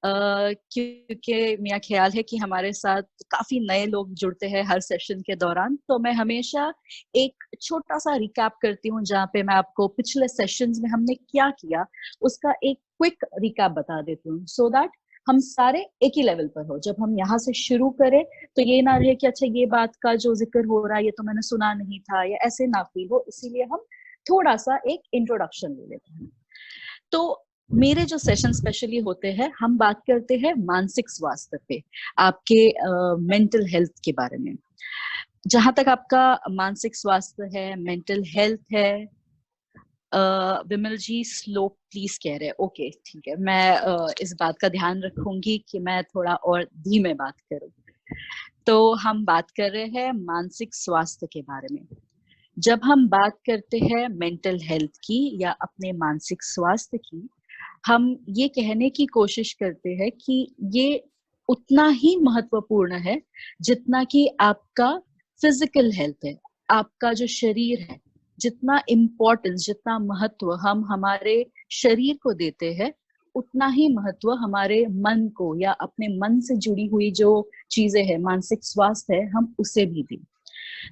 क्योंकि मेरा ख्याल है कि हमारे साथ काफी नए लोग जुड़ते हैं हर सेशन के दौरान, तो मैं हमेशा एक छोटा सा रिकैप करती हूँ, जहाँ पे मैं आपको पिछले सेशंस में हमने क्या किया उसका एक क्विक रिकैप बता देती हूँ, सो दैट हम सारे एक ही लेवल पर हो। जब हम यहाँ से शुरू करें तो ये ना रहे कि अच्छा ये बात का जो जिक्र हो रहा है ये तो मैंने सुना नहीं था, या ऐसे ना फील हो, इसीलिए हम थोड़ा सा एक इंट्रोडक्शन ले लेते हैं। तो मेरे जो सेशन स्पेशली होते हैं, हम बात करते हैं मानसिक स्वास्थ्य पे, आपके मेंटल हेल्थ के बारे में। जहां तक आपका मानसिक स्वास्थ्य है, मेंटल हेल्थ है, विमल जी स्लो प्लीज कह रहे हैं, ओके ठीक है, मैं इस बात का ध्यान रखूंगी कि मैं थोड़ा और धीमे बात करूं। तो हम बात कर रहे हैं मानसिक स्वास्थ्य के बारे में। जब हम बात करते हैं मेंटल हेल्थ की या अपने मानसिक स्वास्थ्य की, हम ये कहने की कोशिश करते हैं कि ये उतना ही महत्वपूर्ण है जितना कि आपका फिजिकल हेल्थ है, आपका जो शरीर है। जितना इम्पोर्टेंस, जितना महत्व हम हमारे शरीर को देते हैं, उतना ही महत्व हमारे मन को या अपने मन से जुड़ी हुई जो चीजें हैं, मानसिक स्वास्थ्य है, हम उसे भी दें।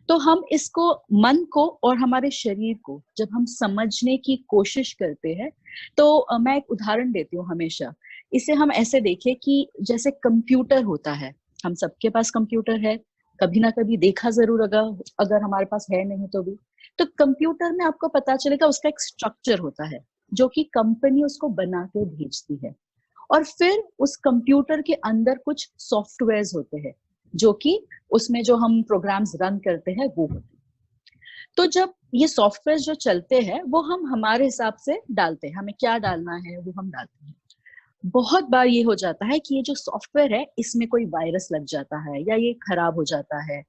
तो हम इसको, मन को और हमारे शरीर को जब हम समझने की कोशिश करते हैं, तो मैं एक उदाहरण देती हूँ हमेशा। इसे हम ऐसे देखें कि जैसे कंप्यूटर होता है, हम सबके पास कंप्यूटर है, कभी ना कभी देखा जरूर अगर हमारे पास है नहीं तो भी। तो कंप्यूटर में आपको पता चलेगा उसका एक स्ट्रक्चर होता है जो कि कंपनी उसको बना के भेजती है, और फिर उस कंप्यूटर के अंदर कुछ सॉफ्टवेयर्स होते हैं जो कि उसमें जो हम प्रोग्राम्स रन करते हैं वो होते हैं। तो जब ये सॉफ्टवेयर जो चलते हैं वो हम हमारे हिसाब से डालते हैं, हमें क्या डालना है वो हम डालते हैं। बहुत बार ये हो जाता है कि ये जो सॉफ्टवेयर है इसमें कोई वायरस लग जाता है या ये खराब हो जाता है।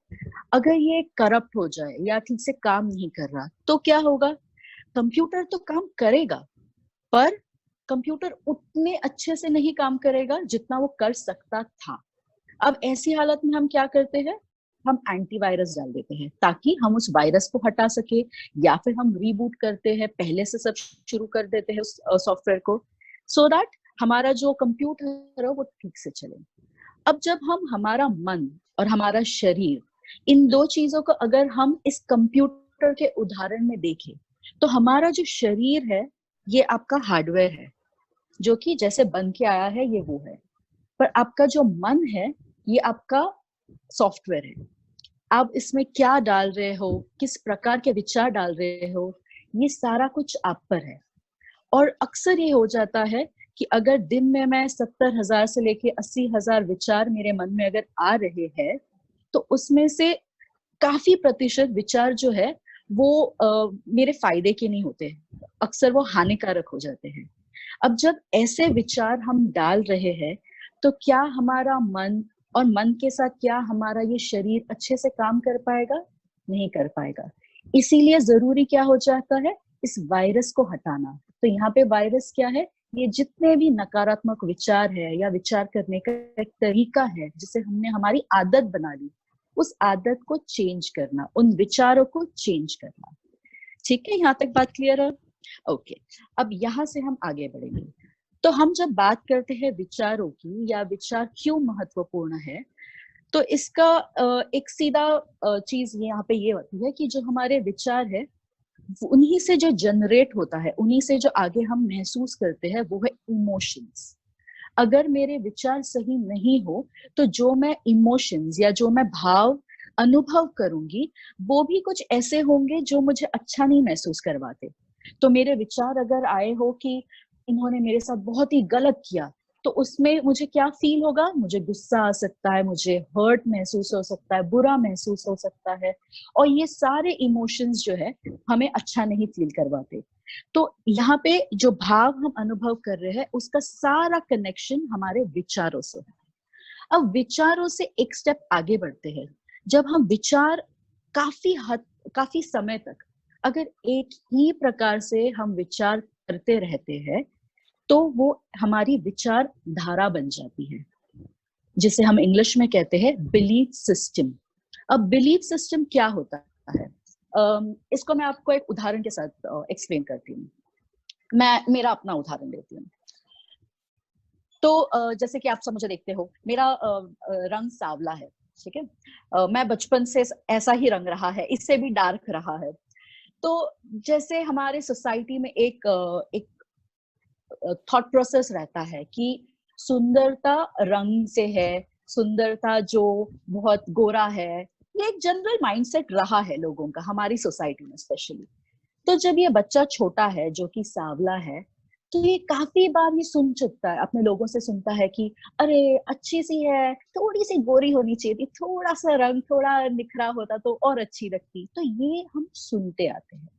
अगर ये करप्ट हो जाए या ठीक से काम नहीं कर रहा तो क्या होगा? कंप्यूटर तो काम करेगा, पर कंप्यूटर उतने अच्छे से नहीं काम करेगा जितना वो कर सकता था। अब ऐसी हालत में हम क्या करते हैं? हम एंटीवायरस डाल देते हैं ताकि हम उस वायरस को हटा सके, या फिर हम रीबूट करते हैं, पहले से सब शुरू कर देते हैं उस सॉफ्टवेयर को, सो दैट हमारा जो कंप्यूटर है वो ठीक से चले। अब जब हम हमारा मन और हमारा शरीर, इन दो चीजों को अगर हम इस कंप्यूटर के उदाहरण में देखें, तो हमारा जो शरीर है ये आपका हार्डवेयर है जो कि जैसे बन के आया है ये वो है, पर आपका जो मन है ये आपका सॉफ्टवेयर है। आप इसमें क्या डाल रहे हो, किस प्रकार के विचार डाल रहे हो, ये सारा कुछ आप पर है। और अक्सर ये हो जाता है कि अगर दिन में मैं 70,000 से लेके 80,000 विचार मेरे मन में अगर आ रहे हैं, तो उसमें से काफी प्रतिशत विचार जो है वो मेरे फायदे के नहीं होते, अक्सर वो हानिकारक हो जाते हैं। अब जब ऐसे विचार हम डाल रहे हैं तो क्या हमारा मन और मन के साथ क्या हमारा ये शरीर अच्छे से काम कर पाएगा? नहीं कर पाएगा। इसीलिए जरूरी क्या हो जाता है? इस वायरस को हटाना। तो यहाँ पे वायरस क्या है? ये जितने भी नकारात्मक विचार है या विचार करने का एक तरीका है जिसे हमने हमारी आदत बना ली, उस आदत को चेंज करना, उन विचारों को चेंज करना। ठीक है, यहाँ तक बात क्लियर है? ओके, अब यहाँ से हम आगे बढ़ेंगे। तो हम जब बात करते हैं विचारों की या विचार क्यों महत्वपूर्ण है, तो इसका एक सीधा चीज यहाँ पे ये होती है कि जो हमारे विचार है उन्हीं से जो जनरेट होता है, उन्हीं से जो आगे हम महसूस करते हैं वो है इमोशंस। अगर मेरे विचार सही नहीं हो तो जो मैं इमोशंस या जो मैं भाव अनुभव करूंगी वो भी कुछ ऐसे होंगे जो मुझे अच्छा नहीं महसूस करवाते। तो मेरे विचार अगर आए हो कि इन्होंने मेरे साथ बहुत ही गलत किया, तो उसमें मुझे क्या फील होगा, मुझे गुस्सा आ सकता है, मुझे हर्ट महसूस हो सकता है, बुरा महसूस हो सकता है, और ये सारे इमोशंस जो है हमें अच्छा नहीं फील करवाते। तो यहाँ पे जो भाव हम अनुभव कर रहे हैं उसका सारा कनेक्शन हमारे विचारों से है। अब विचारों से एक स्टेप आगे बढ़ते हैं। जब हम विचार काफी समय तक अगर एक ही प्रकार से हम विचार करते रहते हैं तो वो हमारी विचार धारा बन जाती है, जिसे हम इंग्लिश में कहते हैं बिलीफ सिस्टम। अब बिलीफ सिस्टम क्या होता है, इसको मैं आपको एक उदाहरण के साथ एक्सप्लेन करती हूँ। मैं मेरा अपना उदाहरण देती हूँ। तो जैसे कि आप सब मुझे देखते हो, मेरा रंग सांवला है, ठीक है। मैं बचपन से ऐसा ही रंग रहा है, इससे भी डार्क रहा है। तो जैसे हमारे सोसाइटी में एक थॉट प्रोसेस रहता है कि सुंदरता रंग से है, सुंदरता जो बहुत गोरा है, ये एक जनरल माइंडसेट रहा है लोगों का हमारी सोसाइटी में स्पेशली। तो जब ये बच्चा छोटा है जो कि सांवला है, तो ये काफी बार ये सुन चुकता है, अपने लोगों से सुनता है कि अरे अच्छी सी है, थोड़ी सी गोरी होनी चाहिए थी, थोड़ा सा रंग थोड़ा निखरा होता तो और अच्छी लगती। तो ये हम सुनते आते हैं।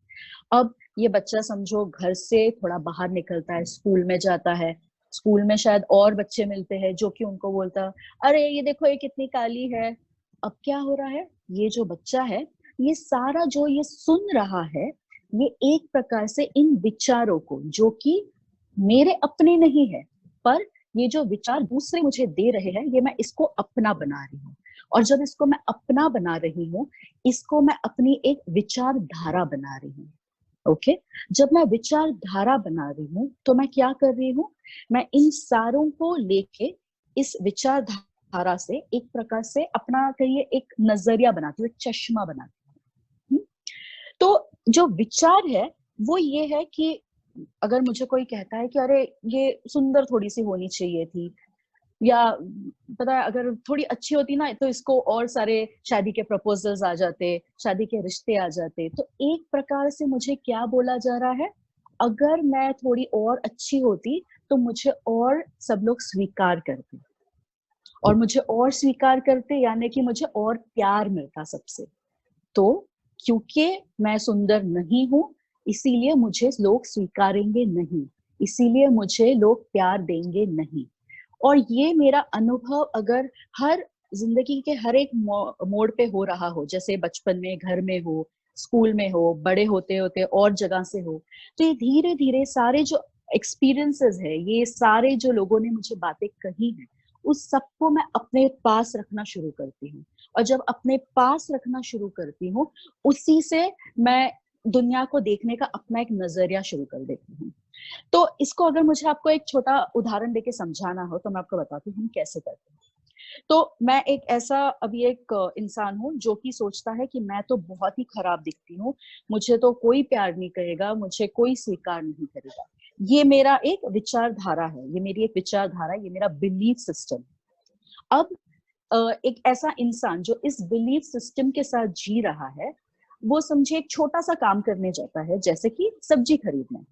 अब ये बच्चा समझो घर से थोड़ा बाहर निकलता है, स्कूल में जाता है, स्कूल में शायद और बच्चे मिलते हैं जो कि उनको बोलता अरे ये देखो ये कितनी काली है। अब क्या हो रहा है, ये जो बच्चा है ये सारा जो ये सुन रहा है, ये एक प्रकार से इन विचारों को, जो कि मेरे अपने नहीं है, पर ये जो विचार दूसरे मुझे दे रहे हैं, ये मैं इसको अपना बना रही हूँ। और जब इसको मैं अपना बना रही हूँ, इसको मैं अपनी एक विचार धारा बना रही हूँ। ओके जब मैं विचार धारा बना रही हूँ तो मैं क्या कर रही हूँ, मैं इन सारों को लेके इस विचार धारा से एक प्रकार से अपना कहिए एक नजरिया बनाती हूँ, एक चश्मा बनाती हूँ। तो जो विचार है वो ये है कि अगर मुझे कोई कहता है कि अरे ये सुंदर थोड़ी सी होनी चाहिए थी, या पता है अगर थोड़ी अच्छी होती ना तो इसको और सारे शादी के प्रपोजल्स आ जाते, शादी के रिश्ते आ जाते। तो एक प्रकार से मुझे क्या बोला जा रहा है, अगर मैं थोड़ी और अच्छी होती तो मुझे और सब लोग स्वीकार करते, और मुझे और स्वीकार करते यानी कि मुझे और प्यार मिलता सबसे। तो क्योंकि मैं सुंदर नहीं हूं इसीलिए मुझे लोग स्वीकारेंगे नहीं, इसीलिए मुझे लोग प्यार देंगे नहीं। और ये मेरा अनुभव अगर हर जिंदगी के हर एक मोड़ पे हो रहा हो, जैसे बचपन में घर में हो, स्कूल में हो, बड़े होते होते और जगह से हो, तो ये धीरे धीरे सारे जो एक्सपीरियंसेस है, ये सारे जो लोगों ने मुझे बातें कही हैं, उस सबको मैं अपने पास रखना शुरू करती हूँ। और जब अपने पास रखना शुरू करती हूँ, उसी से मैं दुनिया को देखने का अपना एक नजरिया शुरू कर देती हूँ। तो इसको अगर मुझे आपको एक छोटा उदाहरण देके समझाना हो तो मैं आपको बताती हूँ हम कैसे करते हैं। तो मैं एक ऐसा अभी एक इंसान हूँ जो कि सोचता है कि मैं तो बहुत ही खराब दिखती हूँ, मुझे तो कोई प्यार नहीं करेगा, मुझे कोई स्वीकार नहीं करेगा। ये मेरा एक विचारधारा है, ये मेरी एक विचारधारा, ये मेरा बिलीफ सिस्टम। अब एक ऐसा इंसान जो इस बिलीफ सिस्टम के साथ जी रहा है, वो समझे एक छोटा सा काम करने जाता है, जैसे कि सब्जी खरीदना।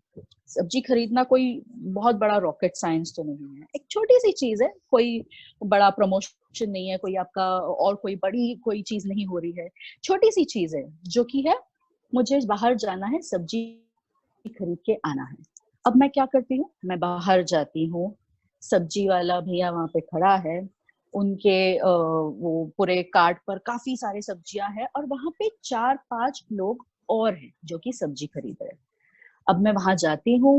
सब्जी खरीदना कोई बहुत बड़ा रॉकेट साइंस तो नहीं है, एक छोटी सी चीज है, कोई बड़ा प्रमोशन नहीं है, कोई आपका और कोई बड़ी कोई चीज नहीं हो रही है, छोटी सी चीज है जो कि है मुझे बाहर जाना है, सब्जी खरीद के आना है। अब मैं क्या करती हूँ, मैं बाहर जाती हूँ, सब्जी वाला भैया वहां पे खड़ा है, उनके वो पूरे कार्ट पर काफी सारे सब्जियां हैं और वहां पे 4-5 लोग और हैं जो कि सब्जी खरीद रहे हैं। अब मैं वहां जाती हूँ,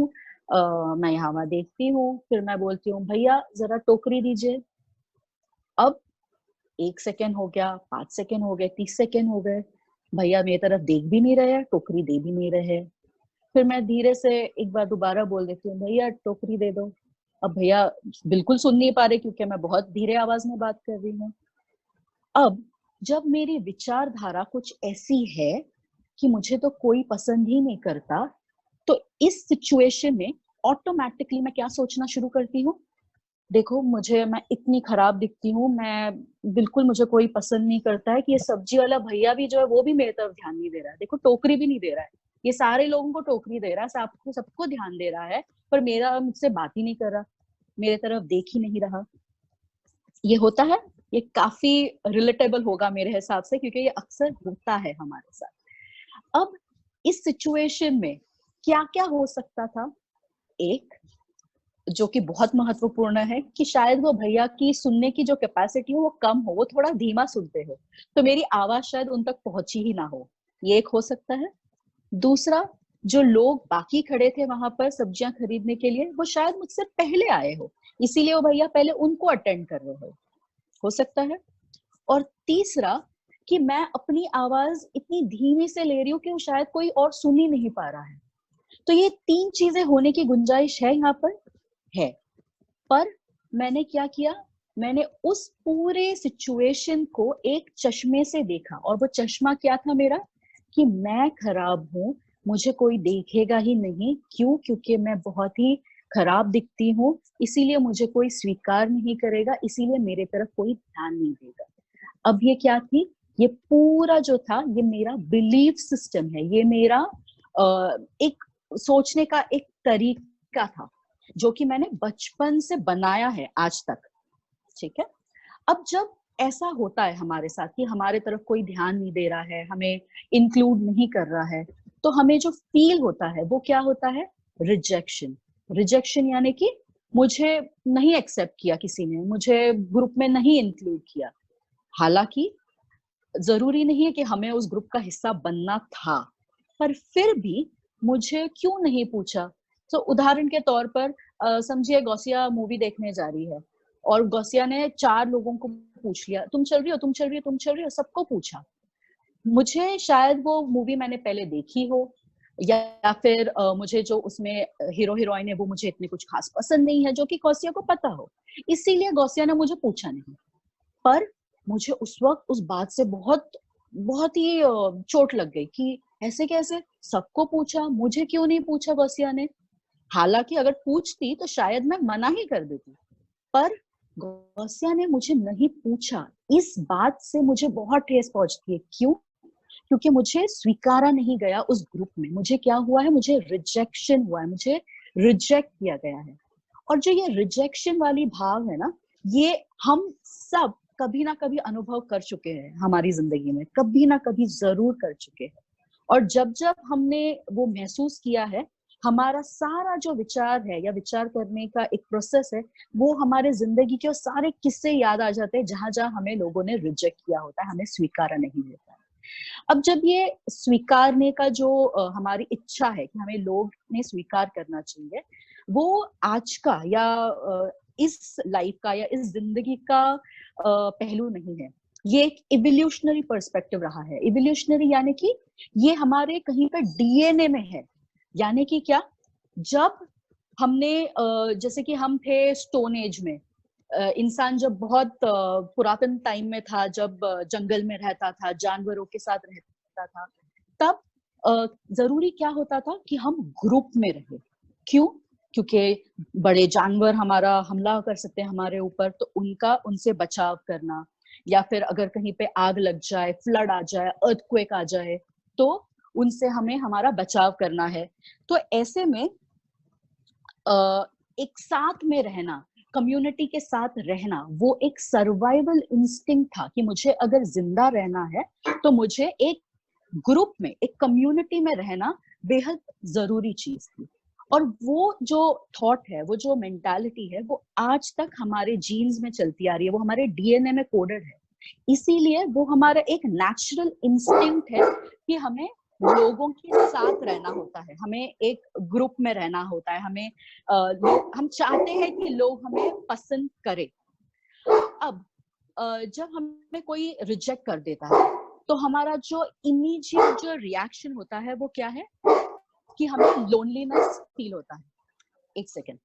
मैं यहाँ वहां देखती हूँ, फिर मैं बोलती हूँ भैया जरा टोकरी दीजिए। अब 1 सेकेंड हो गया, 5 सेकेंड हो गए, 30 सेकेंड हो गए, भैया मेरी तरफ देख भी नहीं रहे, टोकरी दे भी नहीं रहे। फिर मैं धीरे से एक बार दोबारा बोल देती हूँ भैया टोकरी दे दो। अब भैया बिल्कुल सुन नहीं पा रहे क्योंकि मैं बहुत धीरे आवाज में बात कर रही हूँ। अब जब मेरी विचारधारा कुछ ऐसी है कि मुझे तो कोई पसंद ही नहीं करता, तो इस सिचुएशन में ऑटोमेटिकली मैं क्या सोचना शुरू करती हूँ, देखो मैं इतनी खराब दिखती हूँ, मैं बिल्कुल मुझे कोई पसंद नहीं करता है कि ये सब्जी वाला भैया भी जो है वो भी मेरी तरफ ध्यान नहीं दे रहा है, देखो टोकरी भी नहीं दे रहा है, ये सारे लोगों को टोकरी दे रहा है, सबको ध्यान दे रहा है, पर मेरा मुझसे बात ही नहीं कर रहा। मेरे तरफ देख ही नहीं रहा। ये होता है, ये काफी रिलेटेबल होगा मेरे हिसाब से, क्योंकि ये अक्सर होता है हमारे साथ। अब इस सिचुएशन में क्या क्या हो सकता था? एक जो कि बहुत महत्वपूर्ण है कि शायद वो भैया की सुनने की जो कैपेसिटी हो वो कम हो, वो थोड़ा धीमा सुनते हो, तो मेरी आवाज शायद उन तक पहुंची ही ना हो, ये एक हो सकता है। दूसरा, जो लोग बाकी खड़े थे वहां पर सब्जियां खरीदने के लिए, वो शायद मुझसे पहले आए हो, इसीलिए वो भैया पहले उनको अटेंड कर रहे हो सकता है। और तीसरा, कि मैं अपनी आवाज इतनी धीमे से ले रही हूँ कि वो शायद कोई और सुन ही नहीं पा रहा है। तो ये 3 चीजें होने की गुंजाइश है यहाँ पर, है। पर मैंने क्या किया, मैंने उस पूरे सिचुएशन को एक चश्मे से देखा, और वो चश्मा क्या था मेरा, कि मैं खराब हूँ, मुझे कोई देखेगा ही नहीं। क्यों? क्योंकि मैं बहुत ही खराब दिखती हूँ, इसीलिए मुझे कोई स्वीकार नहीं करेगा, इसीलिए मेरे तरफ कोई ध्यान नहीं देगा। अब ये क्या थी, ये पूरा जो था ये मेरा बिलीफ सिस्टम है, ये मेरा एक सोचने का एक तरीका था जो कि मैंने बचपन से बनाया है आज तक, ठीक है। अब जब ऐसा होता है हमारे साथ कि हमारे तरफ कोई ध्यान नहीं दे रहा है, हमें इंक्लूड नहीं कर रहा है, तो हमें जो फील होता है वो क्या होता है? रिजेक्शन। रिजेक्शन यानी कि मुझे नहीं एक्सेप्ट किया किसी ने, मुझे ग्रुप में नहीं इंक्लूड किया। हालांकि जरूरी नहीं है कि हमें उस ग्रुप का हिस्सा बनना था, पर फिर भी मुझे क्यों नहीं पूछा? तो उदाहरण के तौर पर समझिए गौसिया मूवी देखने जा रही है और गौसिया ने 4 लोगों को पूछ लिया, तुम चल रही हो, तुम चल रही हो, तुम चल रही हो, सबको पूछा। मुझे शायद वो मूवी मैंने पहले देखी हो, या फिर मुझे जो उसमें हीरो हीरोइन है वो मुझे इतने कुछ खास पसंद नहीं है, जो कि गौसिया को पता हो, इसीलिए गौसिया ने मुझे पूछा नहीं। पर मुझे उस वक्त उस बात से बहुत बहुत ही चोट लग गई कि ऐसे कैसे, सबको पूछा, मुझे क्यों नहीं पूछा गौसिया ने? हालांकि अगर पूछती तो शायद मैं मना ही कर देती, पर गौसिया ने मुझे नहीं पूछा। इस बात से मुझे बहुत ठेस पहुंचती है। क्यों? क्योंकि मुझे स्वीकारा नहीं गया उस ग्रुप में। मुझे क्या हुआ है? मुझे रिजेक्शन हुआ है, मुझे रिजेक्ट किया गया है। और जो ये रिजेक्शन वाली भाव है ना, ये हम सब कभी ना कभी अनुभव कर चुके हैं हमारी जिंदगी में, कभी ना कभी जरूर कर चुके हैं। और जब जब हमने वो महसूस किया है, हमारा सारा जो विचार है या विचार करने का एक प्रोसेस है, वो हमारे जिंदगी के सारे किस्से याद आ जाते हैं जहां जहां हमें लोगों ने रिजेक्ट किया होता है, हमें स्वीकारा नहीं होता है। अब जब ये स्वीकारने का जो हमारी इच्छा है कि हमें लोग ने स्वीकार करना चाहिए, वो आज का या इस लाइफ का या इस जिंदगी का पहलू नहीं है। ये एक इवोल्यूशनरी पर्सपेक्टिव रहा है। इवोल्यूशनरी यानी कि ये हमारे कहीं पर डीएनए में है। यानी कि क्या, जब हमने जैसे कि हम थे स्टोन एज में, इंसान जब बहुत पुरातन टाइम में था, जब जंगल में रहता था, जानवरों के साथ रहता था, तब जरूरी क्या होता था कि हम ग्रुप में रहे। क्यों? क्योंकि बड़े जानवर हमारा हमला कर सकते हैं हमारे ऊपर, तो उनसे बचाव करना, या फिर अगर कहीं पे आग लग जाए, फ्लड आ जाए, अर्थक्वेक आ जाए, तो उनसे हमें हमारा बचाव करना है। तो ऐसे में एक साथ में रहना, कम्युनिटी के साथ रहना, वो एक सर्वाइवल इंस्टिंक्ट था कि मुझे अगर जिंदा रहना है तो मुझे एक ग्रुप में, एक कम्युनिटी में रहना बेहद जरूरी चीज थी। और वो जो थॉट है, वो जो मेंटालिटी है, वो आज तक हमारे जीन्स में चलती आ रही है, वो हमारे डीएनए में कोडेड है। इसीलिए वो हमारा एक नेचुरल इंस्टिंक्ट है कि हमें लोगों के साथ रहना होता है, हमें एक ग्रुप में रहना होता है, हमें हम चाहते हैं कि लोग हमें पसंद करें। अब जब हमें कोई रिजेक्ट कर देता है तो हमारा जो इमीडिएट जो रिएक्शन होता है वो क्या है, कि हमें लोनलीनेस फील होता है। एक सेकेंड।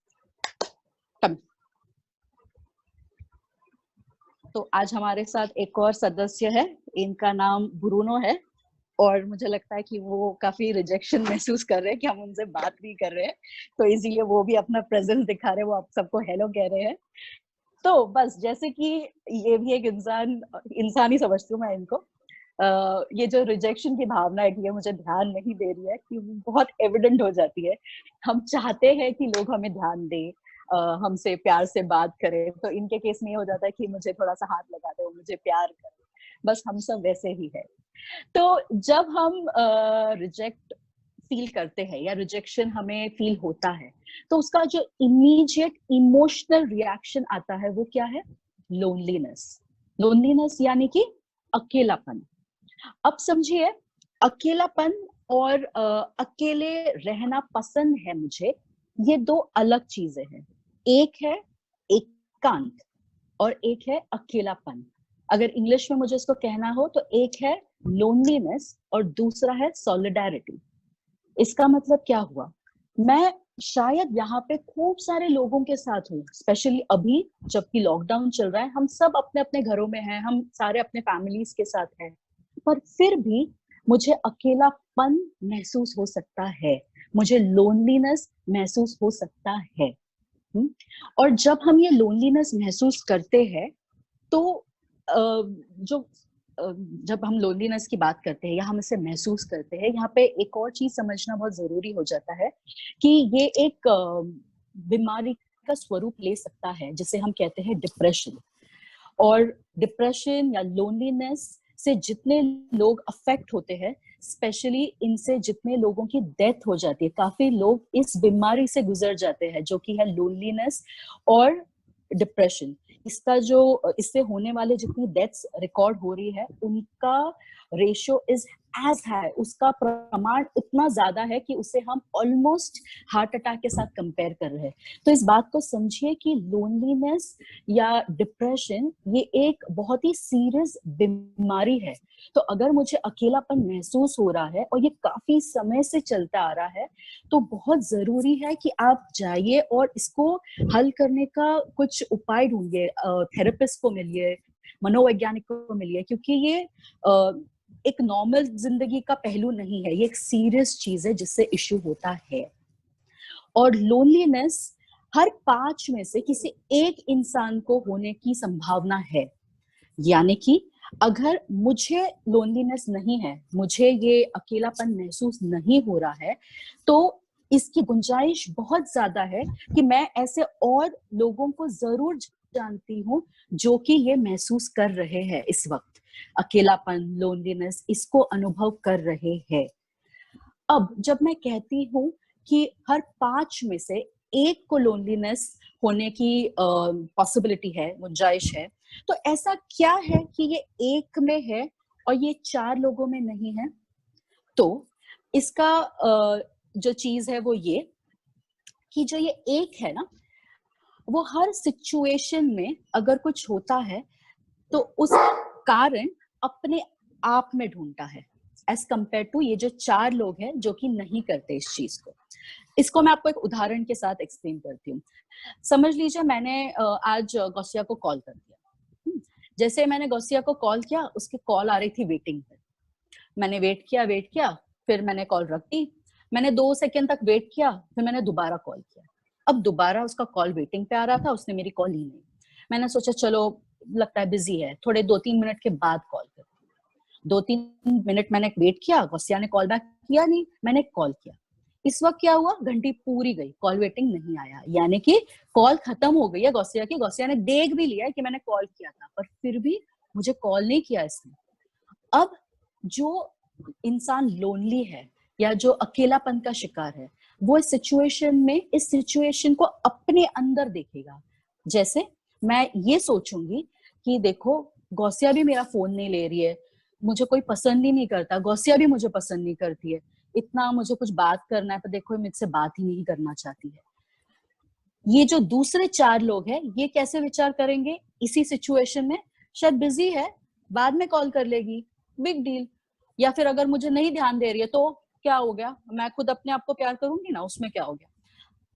तो आज हमारे साथ एक और सदस्य है, इनका नाम ब्रूनो है, और मुझे लगता है कि वो काफी रिजेक्शन महसूस कर रहे हैं कि हम उनसे बात नहीं कर रहे हैं, तो इसीलिए वो भी अपना प्रेजेंस दिखा रहे हैं, वो आप सबको हेलो कह रहे हैं। तो बस जैसे कि ये भी एक इंसान ही समझती हूँ मैं इनको, ये जो रिजेक्शन की भावना है कि ये मुझे ध्यान नहीं दे रही है, कि बहुत एविडेंट हो जाती है। हम चाहते हैं कि लोग हमें ध्यान दें, हमसे प्यार से बात करे, तो इनके केस में ये हो जाता है कि मुझे थोड़ा सा हाथ लगा दे, मुझे प्यार करे, बस हम सब वैसे ही है। तो जब हम रिजेक्ट फील करते हैं या रिजेक्शन हमें फील होता है, तो उसका जो इमीडिएट इमोशनल रिएक्शन आता है वो क्या है? लोनलीनेस। लोनलीनेस यानी कि अकेलापन। अब समझिए, अकेलापन और अकेले रहना पसंद है मुझे, ये दो अलग चीजें हैं। एक है एकांत और एक है अकेलापन। अगर इंग्लिश में मुझे इसको कहना हो तो एक है लोनलीनेस और दूसरा है सॉलिडारिटी। इसका मतलब क्या हुआ? मैं शायद यहाँ पे खूब सारे लोगों के साथ हूँ, स्पेशली अभी जबकि लॉकडाउन चल रहा है, हम सब अपने अपने घरों में हैं, हम सारे अपने फैमिलीज के साथ हैं, पर फिर भी मुझे अकेलापन महसूस हो सकता है, मुझे लोनलीनेस महसूस हो सकता है। और जब हम ये लोनलीनेस महसूस करते हैं तो जब हम लोनलीनेस की बात करते हैं या हम इसे महसूस करते हैं, यहाँ पे एक और चीज समझना बहुत जरूरी हो जाता है कि ये एक बीमारी का स्वरूप ले सकता है जिसे हम कहते हैं डिप्रेशन। और डिप्रेशन या लोनलीनेस से जितने लोग अफेक्ट होते हैं, स्पेशली इनसे जितने लोगों की डेथ हो जाती है, काफी लोग इस बीमारी से गुजर जाते हैं जो कि है लोनलीनेस और डिप्रेशन। इससे होने वाले जितनी डेथ्स रिकॉर्ड हो रही है, उनका रेशियो इज एज हाई, उसका प्रमाण इतना ज्यादा है कि उसे हम ऑलमोस्ट हार्ट अटैक के साथ कंपेयर कर रहे हैं। तो इस बात को समझिए कि लोनलीनेस या डिप्रेशन ये एक बहुत ही सीरियस बीमारी है। तो अगर मुझे अकेलापन महसूस हो रहा है और ये काफी समय से चलता आ रहा है, तो बहुत जरूरी है कि आप जाइए और इसको हल करने का कुछ उपाय ढूंढिए, थेरेपिस्ट को मिलिए, मनोवैज्ञानिक को मिलिए, क्योंकि ये एक नॉर्मल जिंदगी का पहलू नहीं है, ये एक सीरियस चीज है जिससे इश्यू होता है। और लोनलीनेस हर 5 में से किसी एक इंसान को होने की संभावना है। यानी कि अगर मुझे लोनलीनेस नहीं है, मुझे ये अकेलापन महसूस नहीं हो रहा है, तो इसकी गुंजाइश बहुत ज्यादा है कि मैं ऐसे और लोगों को जरूर जानती हूँ जो कि ये महसूस कर रहे हैं, इस वक्त अकेलापन, लोनलीनेस इसको अनुभव कर रहे हैं। अब जब मैं कहती हूँ कि हर 5 में से एक को लोनलीनेस होने की पॉसिबिलिटी है, गुंजाइश है, तो ऐसा क्या है कि ये एक में है और ये 4 लोगों में नहीं है? तो इसका जो चीज है वो ये कि जो ये एक है ना, वो हर सिचुएशन में अगर कुछ होता है तो उसका कारण अपने आप में ढूंढता है, एज कंपेयर टू ये जो 4 लोग हैं जो कि नहीं करते इस चीज को। इसको मैं आपको एक उदाहरण के साथ एक्सप्लेन करती हूँ। समझ लीजिए मैंने आज गौसिया को कॉल कर दिया। जैसे मैंने गौसिया को कॉल किया, उसकी कॉल आ रही थी वेटिंग पे। मैंने वेट किया, फिर मैंने कॉल रख दी। मैंने 2 सेकंड तक वेट किया, फिर मैंने दोबारा कॉल किया। अब दोबारा उसका कॉल वेटिंग पे आ रहा था, उसने मेरी कॉल ली नहीं। मैंने सोचा चलो लगता है बिजी है, थोड़े 2-3 मिनट के बाद कॉल करती हूँ। 2-3 मिनट मैंने वेट किया, गौसिया ने कॉल बैक किया नहीं, मैंने कॉल किया। इस वक्त क्या हुआ, घंटी पूरी गई, कॉल वेटिंग नहीं आया, यानी कि कॉल खत्म हो गई है गौसिया की। गौसिया ने देख भी लिया कि मैंने कॉल किया था, पर फिर भी मुझे कॉल नहीं किया इसने। अब जो इंसान लोनली है या जो अकेलापन का शिकार है, वो इस सिचुएशन को अपने अंदर देखेगा। जैसे मैं ये सोचूंगी कि देखो गौसिया भी मेरा फोन नहीं ले रही है, मुझे कोई पसंद ही नहीं करता, गौसिया भी मुझे पसंद नहीं करती है, इतना मुझे कुछ बात करना है पर देखो मुझसे बात ही नहीं करना चाहती है। ये जो दूसरे 4 लोग हैं, ये कैसे विचार करेंगे इसी सिचुएशन में? शायद बिजी है, बाद में कॉल कर लेगी, बिग डील। या फिर अगर मुझे नहीं ध्यान दे रही है तो क्या हो गया, मैं खुद अपने आप को प्यार करूंगी ना, उसमें क्या हो गया।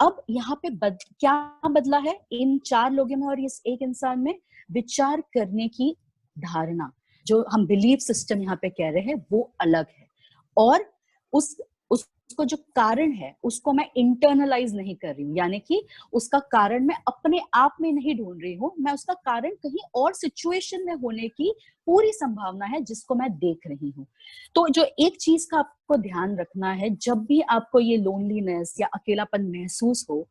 अब यहाँ पे क्या बदला है इन 4 लोगों में और इस एक इंसान में? विचार करने की धारणा, जो हम बिलीफ सिस्टम यहाँ पे कह रहे हैं, वो अलग है। और उसको जो कारण है उसको मैं इंटरनलाइज नहीं कर रही हूँ, यानी कि उसका कारण मैं अपने आप में नहीं ढूंढ रही हूँ, मैं उसका कारण कहीं और सिचुएशन में होने की पूरी संभावना है जिसको मैं देख रही हूँ। तो जो एक चीज का आपको ध्यान रखना है, जब भी आपको ये लोनलीनेस या अकेलापन महसूस हो,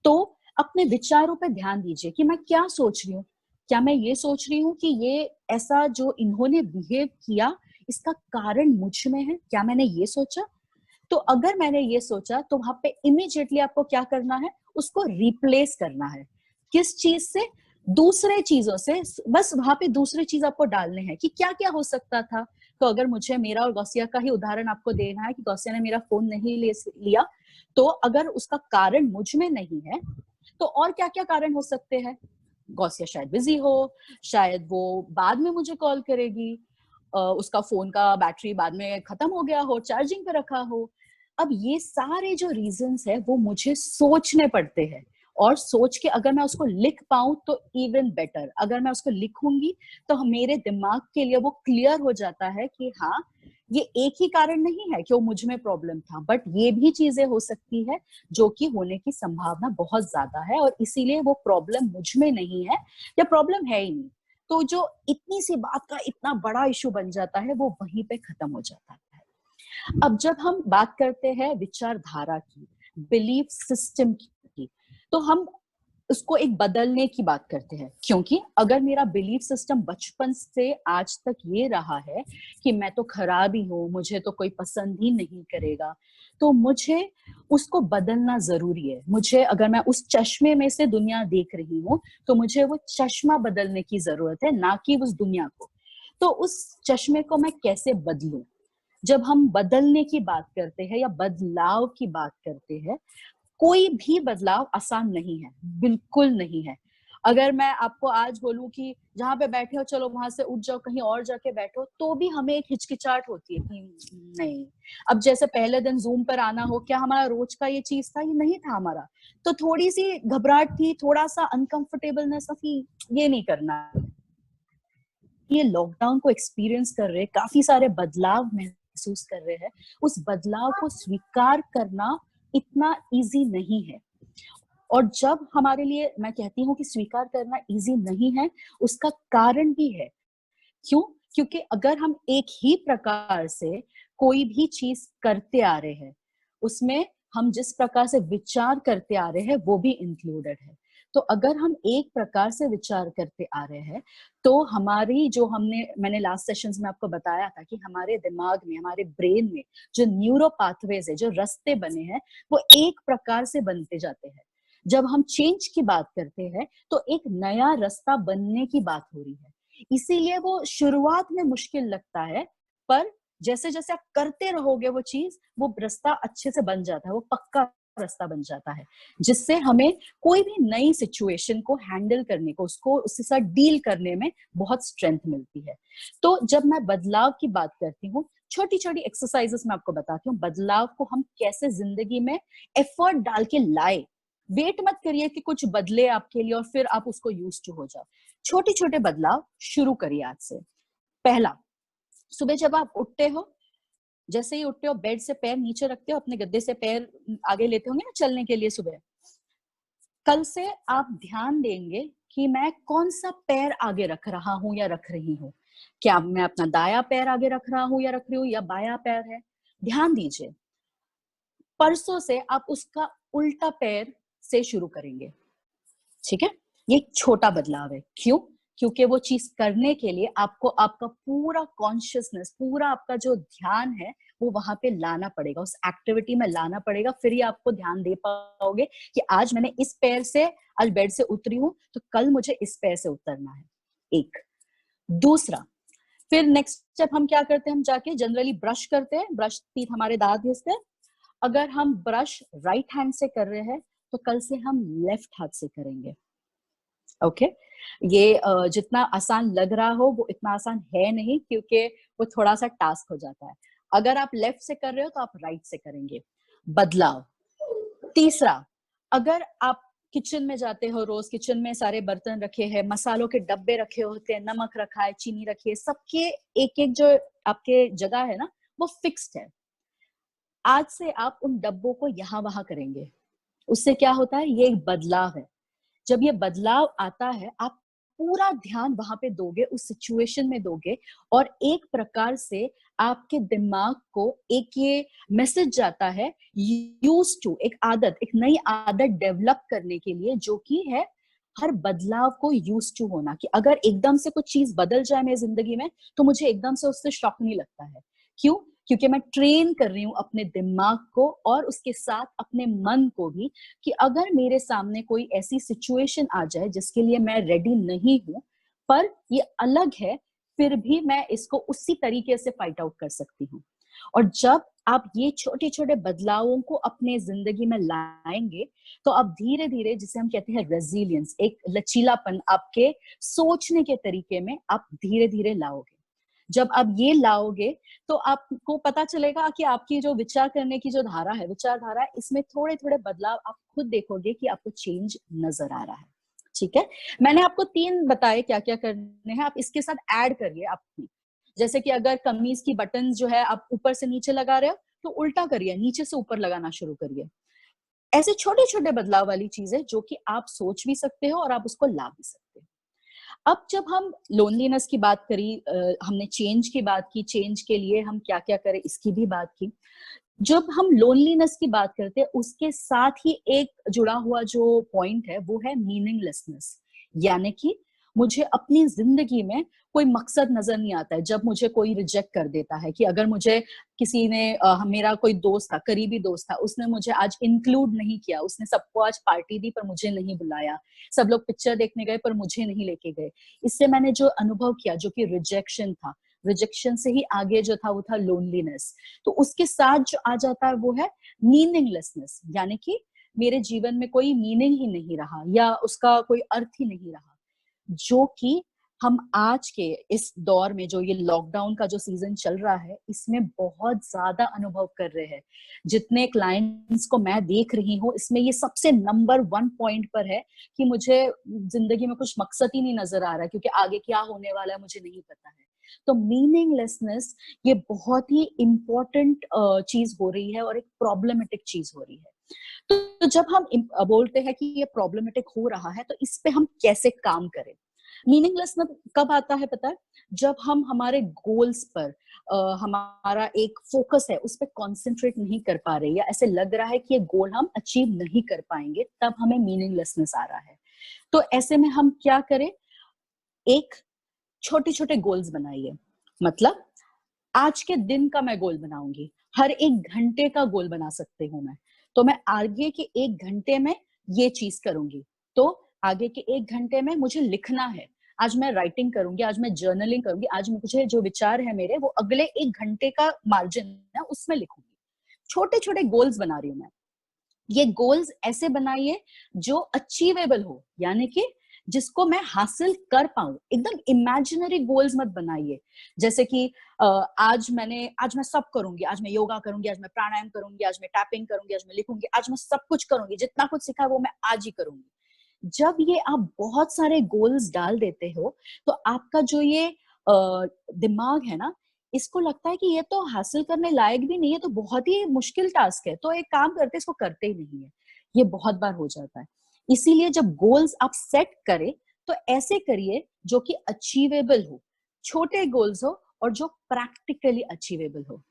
तो अपने विचारों पे ध्यान दीजिए कि मैं क्या सोच रही हूँ। क्या मैं ये सोच रही हूँ कि ये ऐसा जो इन्होंने बिहेव किया इसका कारण मुझ में है? क्या मैंने ये सोचा? तो अगर मैंने ये सोचा तो वहां पे इमीडिएटली आपको क्या करना है, उसको रिप्लेस करना है। किस चीज से? दूसरे चीजों से। बस वहां पे दूसरे चीज आपको डालने हैं कि क्या क्या हो सकता था। तो अगर मुझे मेरा और गौसिया का ही उदाहरण आपको देना है कि गौसिया ने मेरा फोन नहीं लिया, तो अगर उसका कारण मुझ में नहीं है तो और क्या क्या कारण हो सकते हैं? गौसिया शायद बिजी हो, शायद वो बाद में मुझे कॉल करेगी, उसका फोन का बैटरी बाद में खत्म हो गया हो, चार्जिंग पे रखा हो। अब ये सारे जो रीजंस है वो मुझे सोचने पड़ते हैं, और सोच के अगर मैं उसको लिख पाऊं तो इवन बेटर। अगर मैं उसको लिखूंगी तो मेरे दिमाग के लिए वो क्लियर हो जाता है कि हाँ, ये एक ही कारण नहीं है कि वो मुझ में प्रॉब्लम था, बट ये भी चीजें हो सकती है जो कि होने की संभावना बहुत ज्यादा है, और इसीलिए वो प्रॉब्लम मुझ में नहीं है या प्रॉब्लम है ही नहीं। तो जो इतनी सी बात का इतना बड़ा इशू बन जाता है वो वहीं पे खत्म हो जाता है। अब जब हम बात करते हैं विचारधारा की, बिलीफ सिस्टम की, तो हम उसको एक बदलने की बात करते हैं। क्योंकि अगर मेरा बिलीफ सिस्टम बचपन से आज तक ये रहा है कि मैं तो खराब ही हूँ, मुझे तो कोई पसंद ही नहीं करेगा, तो मुझे उसको बदलना जरूरी है। मुझे, अगर मैं उस चश्मे में से दुनिया देख रही हूँ तो मुझे वो चश्मा बदलने की जरूरत है, ना कि उस दुनिया को। तो उस चश्मे को मैं कैसे बदलूं? जब हम बदलने की बात करते हैं या बदलाव की बात करते हैं, कोई भी बदलाव आसान नहीं है, बिल्कुल नहीं है। अगर मैं आपको आज बोलूं कि जहां पे बैठे हो चलो वहां से उठ जाओ कहीं और जाके बैठो, तो भी हमें एक हिचकिचाहट होती है कि नहीं। अब जैसे पहले दिन जूम पर आना हो, क्या हमारा रोज का ये चीज था? ये नहीं था हमारा। तो थोड़ी सी घबराहट थी, थोड़ा सा अनकंफर्टेबलनेस थी, ये नहीं करना। ये लॉकडाउन को एक्सपीरियंस कर रहे, काफी सारे बदलाव महसूस कर रहे हैं, उस बदलाव को स्वीकार करना इतना इजी नहीं है। और जब हमारे लिए, मैं कहती हूँ कि स्वीकार करना इजी नहीं है, उसका कारण भी है। क्यों? क्योंकि अगर हम एक ही प्रकार से कोई भी चीज करते आ रहे हैं, उसमें हम जिस प्रकार से विचार करते आ रहे हैं वो भी इंक्लूडेड है। तो अगर हम एक प्रकार से विचार करते आ रहे हैं तो हमारी जो मैंने लास्ट सेशंस में आपको बताया था कि हमारे दिमाग में, हमारे ब्रेन में जो न्यूरो पाथवेज है, जो रास्ते बने हैं, वो एक प्रकार से बनते जाते हैं। जब हम चेंज की बात करते हैं तो एक नया रास्ता बनने की बात हो रही है। इसीलिए वो शुरुआत में मुश्किल लगता है, पर जैसे जैसे आप करते रहोगे वो चीज, वो रास्ता अच्छे से बन जाता है, वो पक्का रास्ता बन जाता है, जिससे हमें कोई भी नई सिचुएशन को हैंडल करने को, उसको उसके साथ डील करने में बहुत स्ट्रेंथ मिलती है। तो जब मैं बदलाव की बात करती हूँ, छोटी छोटी एक्सरसाइजेस मैं आपको बताती हूँ, बदलाव को हम कैसे जिंदगी में एफर्ट डाल के लाए। वेट मत करिए कि कुछ बदले आपके लिए और फिर आप उसको यूज टू हो जाओ। छोटे छोटे बदलाव शुरू करिए आज से। पहला, सुबह जब आप उठते हो, जैसे ही उठते हो बेड से पैर नीचे रखते हो, अपने गद्दे से पैर आगे लेते होंगे ना चलने के लिए सुबह। कल से आप ध्यान देंगे कि मैं कौन सा पैर आगे रख रहा हूं या रख रही हूँ। क्या मैं अपना दाया पैर आगे रख रहा हूँ या रख रही हूँ, या बाया पैर है? ध्यान दीजिए। परसों से आप उसका उल्टा पैर से शुरू करेंगे। ठीक है? ये एक छोटा बदलाव है। क्यों? क्योंकि वो चीज करने के लिए आपको आपका पूरा कॉन्शियसनेस, पूरा आपका जो ध्यान है वो वहां पे लाना पड़ेगा, उस एक्टिविटी में लाना पड़ेगा। फिर ही आपको ध्यान दे पाओगे कि आज मैंने इस पैर से, आज बेड से उतरी हूं तो कल मुझे इस पैर से उतरना है। एक। दूसरा, फिर नेक्स्ट स्टेप हम क्या करते हैं? हम जाके जनरली ब्रश करते हैं, ब्रश टीथ हमारे दांत घिसते हैं। अगर हम ब्रश राइट हैंड से कर रहे हैं तो कल से हम लेफ्ट हाथ से करेंगे। ओके? ये जितना आसान लग रहा हो वो इतना आसान है नहीं, क्योंकि वो थोड़ा सा टास्क हो जाता है। अगर आप लेफ्ट से कर रहे हो तो आप राइट से करेंगे। बदलाव। तीसरा, अगर आप किचन में जाते हो, रोज किचन में सारे बर्तन रखे हैं, मसालों के डब्बे रखे होते हैं, नमक रखा है, चीनी रखी है, सबके एक एक जो आपके जगह है ना वो फिक्स्ड है। आज से आप उन डब्बों को यहाँ वहां करेंगे। उससे क्या होता है? ये एक बदलाव है। जब ये बदलाव आता है, आप पूरा ध्यान वहां पे दोगे, उस सिचुएशन में दोगे, और एक प्रकार से आपके दिमाग को एक ये मैसेज जाता है यूज टू, एक आदत, एक नई आदत डेवलप करने के लिए, जो कि है हर बदलाव को यूज टू होना, कि अगर एकदम से कुछ चीज बदल जाए मेरी जिंदगी में तो मुझे एकदम से उससे शॉक नहीं लगता है। क्यों? क्योंकि मैं ट्रेन कर रही हूँ अपने दिमाग को और उसके साथ अपने मन को भी, कि अगर मेरे सामने कोई ऐसी सिचुएशन आ जाए जिसके लिए मैं रेडी नहीं हूं, पर ये अलग है, फिर भी मैं इसको उसी तरीके से फाइट आउट कर सकती हूँ। और जब आप ये छोटे छोटे बदलावों को अपने जिंदगी में लाएंगे, तो आप धीरे धीरे, जिसे हम कहते हैं रेजिलियंस, एक लचीलापन आपके सोचने के तरीके में आप धीरे धीरे लाओगे। जब आप ये लाओगे तो आपको पता चलेगा कि आपकी जो विचार करने की जो धारा है, विचारधारा है, इसमें थोड़े थोड़े बदलाव आप खुद देखोगे कि आपको चेंज नजर आ रहा है। ठीक है, मैंने आपको 3 बताए क्या क्या करने हैं, आप इसके साथ ऐड करिए अपनी। जैसे कि अगर कमीज की बटन जो है आप ऊपर से नीचे लगा रहे हो, तो उल्टा करिए, नीचे से ऊपर लगाना शुरू करिए। ऐसे छोटे छोटे बदलाव वाली चीजें जो कि आप सोच भी सकते हो और आप उसको ला भी सकते हो। अब जब हम लोनलीनेस की बात करी, हमने चेंज की बात की, चेंज के लिए हम क्या क्या करें इसकी भी बात की। जब हम लोनलीनेस की बात करते हैं, उसके साथ ही एक जुड़ा हुआ जो पॉइंट है वो है मीनिंगलेसनेस, यानी कि मुझे अपनी जिंदगी में कोई मकसद नजर नहीं आता है जब मुझे कोई रिजेक्ट कर देता है। कि अगर मुझे किसी ने मेरा कोई दोस्त था, करीबी दोस्त था, उसने मुझे आज इंक्लूड नहीं किया, उसने सबको आज पार्टी दी पर मुझे नहीं बुलाया, सब लोग पिक्चर देखने गए पर मुझे नहीं लेके गए, इससे मैंने जो अनुभव किया जो कि रिजेक्शन था, रिजेक्शन से ही आगे जो था वो था लोनलीनेस। तो उसके साथ जो आ जाता है वो है मीनिंगलेसनेस, यानी कि मेरे जीवन में कोई मीनिंग ही नहीं रहा या उसका कोई अर्थ ही नहीं रहा, जो कि हम आज के इस दौर में, जो ये लॉकडाउन का जो सीजन चल रहा है, इसमें बहुत ज्यादा अनुभव कर रहे हैं। जितने क्लाइंट्स को मैं देख रही हूँ, इसमें ये सबसे नंबर 1 पॉइंट पर है कि मुझे जिंदगी में कुछ मकसद ही नहीं नजर आ रहा है, क्योंकि आगे क्या होने वाला है मुझे नहीं पता है। तो मीनिंगलेसनेस ये बहुत ही इंपॉर्टेंट चीज हो रही है और एक प्रॉब्लमेटिक चीज हो रही है। तो जब हम बोलते हैं कि ये प्रॉब्लमेटिक हो रहा है, तो इस पे हम कैसे काम करें? मीनिंगलेसनेस कब आता है पता है? जब हम हमारे गोल्स पर हमारा एक फोकस है उस पर कॉन्सेंट्रेट नहीं कर पा रहे, या ऐसे लग रहा है कि ये गोल हम अचीव नहीं कर पाएंगे, तब हमें मीनिंगलेसनेस आ रहा है। तो ऐसे में हम क्या करें? एक छोटे छोटे गोल्स बनाइए। मतलब आज के दिन का मैं गोल बनाऊंगी, हर 1 घंटे का गोल बना सकती हूँ मैं। तो मैं आगे के 1 घंटे में ये चीज करूंगी, तो आगे के 1 घंटे में मुझे लिखना है, आज मैं राइटिंग करूंगी, आज मैं जर्नलिंग करूंगी, आज मुझे जो विचार है मेरे वो अगले 1 घंटे का मार्जिन है उसमें लिखूंगी। छोटे छोटे गोल्स बना रही हूँ मैं। ये गोल्स ऐसे बनाइए जो अचीवेबल हो, यानी कि जिसको मैं हासिल कर पाऊं। एकदम इमेजिनरी गोल्स मत बनाइए, जैसे कि आज मैं सब करूंगी, आज मैं योगा करूंगी, आज मैं प्राणायाम करूंगी, आज मैं टैपिंग करूंगी, आज मैं लिखूंगी, आज मैं सब कुछ करूंगी, जितना कुछ सीखा वो मैं आज ही करूंगी। जब ये आप बहुत सारे गोल्स डाल देते हो, तो आपका जो ये दिमाग है ना, इसको लगता है कि ये तो हासिल करने लायक भी नहीं है, तो बहुत ही मुश्किल टास्क है, तो एक काम करते इसको करते ही नहीं है। ये बहुत बार हो जाता है। इसीलिए जब गोल्स आप सेट करें, तो ऐसे करिए जो कि अचीवेबल हो, छोटे गोल्स हो और जो प्रैक्टिकली अचीवेबल हो।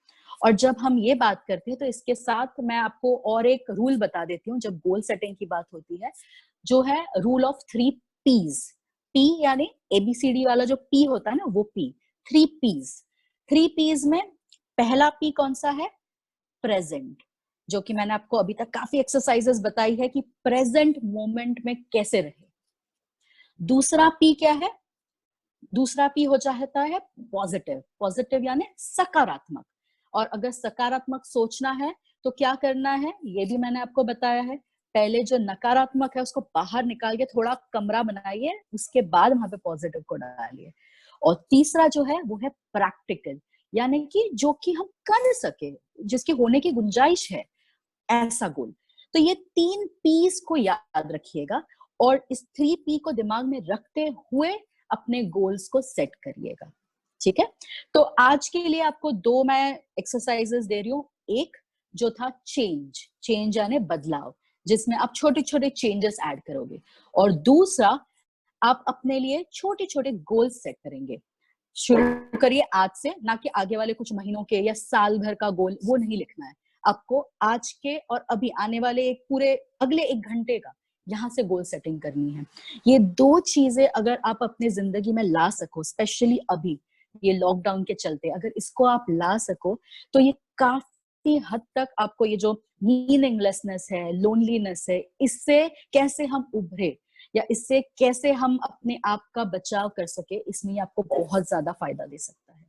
और जब हम ये बात करते हैं, तो इसके साथ मैं आपको और एक रूल बता देती हूँ जब गोल सेटिंग की बात होती है, जो है रूल ऑफ 3 P's। पी यानी एबीसीडी वाला जो पी होता है ना, वो पी। 3 P's। 3 P's में पहला पी कौन सा है? प्रेजेंट, जो कि मैंने आपको अभी तक काफी एक्सरसाइजेस बताई है कि प्रेजेंट मोमेंट में कैसे रहे। दूसरा पी क्या है? दूसरा पी हो जाता है पॉजिटिव। पॉजिटिव यानी सकारात्मक। और अगर सकारात्मक सोचना है तो क्या करना है, ये भी मैंने आपको बताया है। पहले जो नकारात्मक है उसको बाहर निकाल के थोड़ा कमरा बनाइए, उसके बाद वहां पे पॉजिटिव को डालिए। और तीसरा जो है वो है प्रैक्टिकल, यानी कि जो कि हम कर सके, जिसके होने की गुंजाइश है, ऐसा गोल। तो ये 3 P's को याद रखिएगा और इस 3 P को दिमाग में रखते हुए अपने गोल्स को सेट करिएगा। ठीक है, तो आज के लिए आपको 2 मैं एक्सरसाइजेस दे रही हूँ। एक जो था चेंज यानी बदलाव, जिसमें आप छोटे छोटे चेंजेस ऐड करोगे, और दूसरा आप अपने लिए छोटे छोटे गोल्स सेट करेंगे। शुरू करिए आज से, ना कि आगे वाले कुछ महीनों के या साल भर का गोल, वो नहीं लिखना है आपको। आज के और अभी आने वाले एक पूरे अगले 1 घंटे का यहाँ से गोल सेटिंग करनी है। ये 2 चीजें अगर आप अपने जिंदगी में ला सको, स्पेशली अभी ये लॉकडाउन के चलते, अगर इसको आप ला सको तो ये काफी हद तक आपको ये जो मीनिंगलेसनेस है, लोनलीनेस है, इससे कैसे हम उभरे या इससे कैसे हम अपने आप का बचाव कर सके, इसमें आपको बहुत ज्यादा फायदा दे सकता है।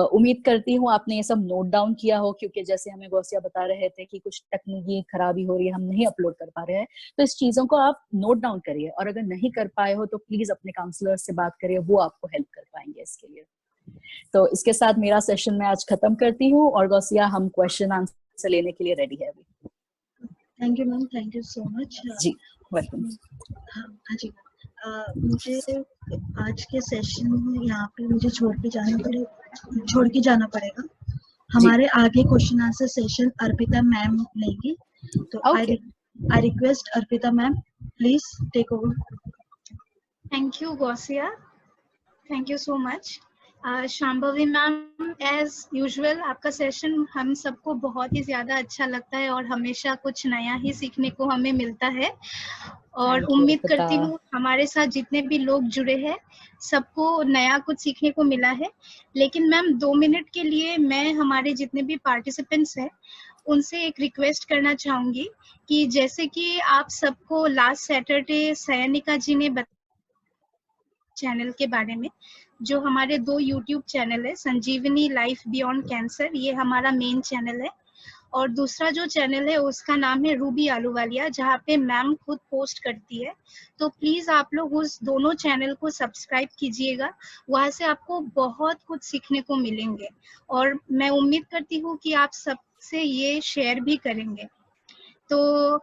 उम्मीद करती हूँ आपने ये सब नोट डाउन किया हो, क्योंकि जैसे हमें गौसिया बता रहे थे कि कुछ तकनीकी खराबी हो रही है, हम नहीं अपलोड कर पा रहे हैं, तो इस चीजों को आप नोट डाउन करिए, और अगर नहीं कर पाए हो तो प्लीज अपने काउंसलर से बात करिए, वो आपको हेल्प कर पाएंगे इसके लिए। तो इसके साथ मेरा सेशन मैं आज खत्म करती हूँ, और गौसिया हम क्वेश्चन आंसर लेने के लिए रेडी है अभी। Thank you ma'am, thank you so much. जी वेलकम। हाँ जी, मुझे आज के सेशन में यहाँ पे मुझे छोड़ के जाना पड़ेगा। हमारे आगे question answer session Arpita ma'am लेंगी, तो I request Arpita ma'am please take over. Thank you Gausia, thank you so much. Shambhavi ma'am, as usual आपका सेशन हम सबको बहुत ही ज़्यादा अच्छा लगता है और हमेशा कुछ नया ही सीखने को हमें मिलता है, और उम्मीद करती हूँ हमारे साथ जितने भी लोग जुड़े हैं सबको नया कुछ सीखने को मिला है। लेकिन मैम 2 मिनट के लिए मैं हमारे जितने भी पार्टिसिपेंट्स हैं उनसे एक रिक्वेस्ट करना चाहूँगी कि जैसे कि आप सबको लास्ट सैटरडे सयानिका जी ने चैनल के बारे में, जो हमारे 2 यूट्यूब चैनल है, संजीवनी लाइफ बियॉन्ड कैंसर, ये हमारा मेन चैनल है, और दूसरा जो चैनल है उसका नाम है रूबी आलूवालिया, जहाँ पे मैम खुद पोस्ट करती है। तो प्लीज आप लोग उस दोनों चैनल को सब्सक्राइब कीजिएगा, वहाँ से आपको बहुत कुछ सीखने को मिलेंगे, और मैं उम्मीद करती हूँ कि आप सबसे ये शेयर भी करेंगे। तो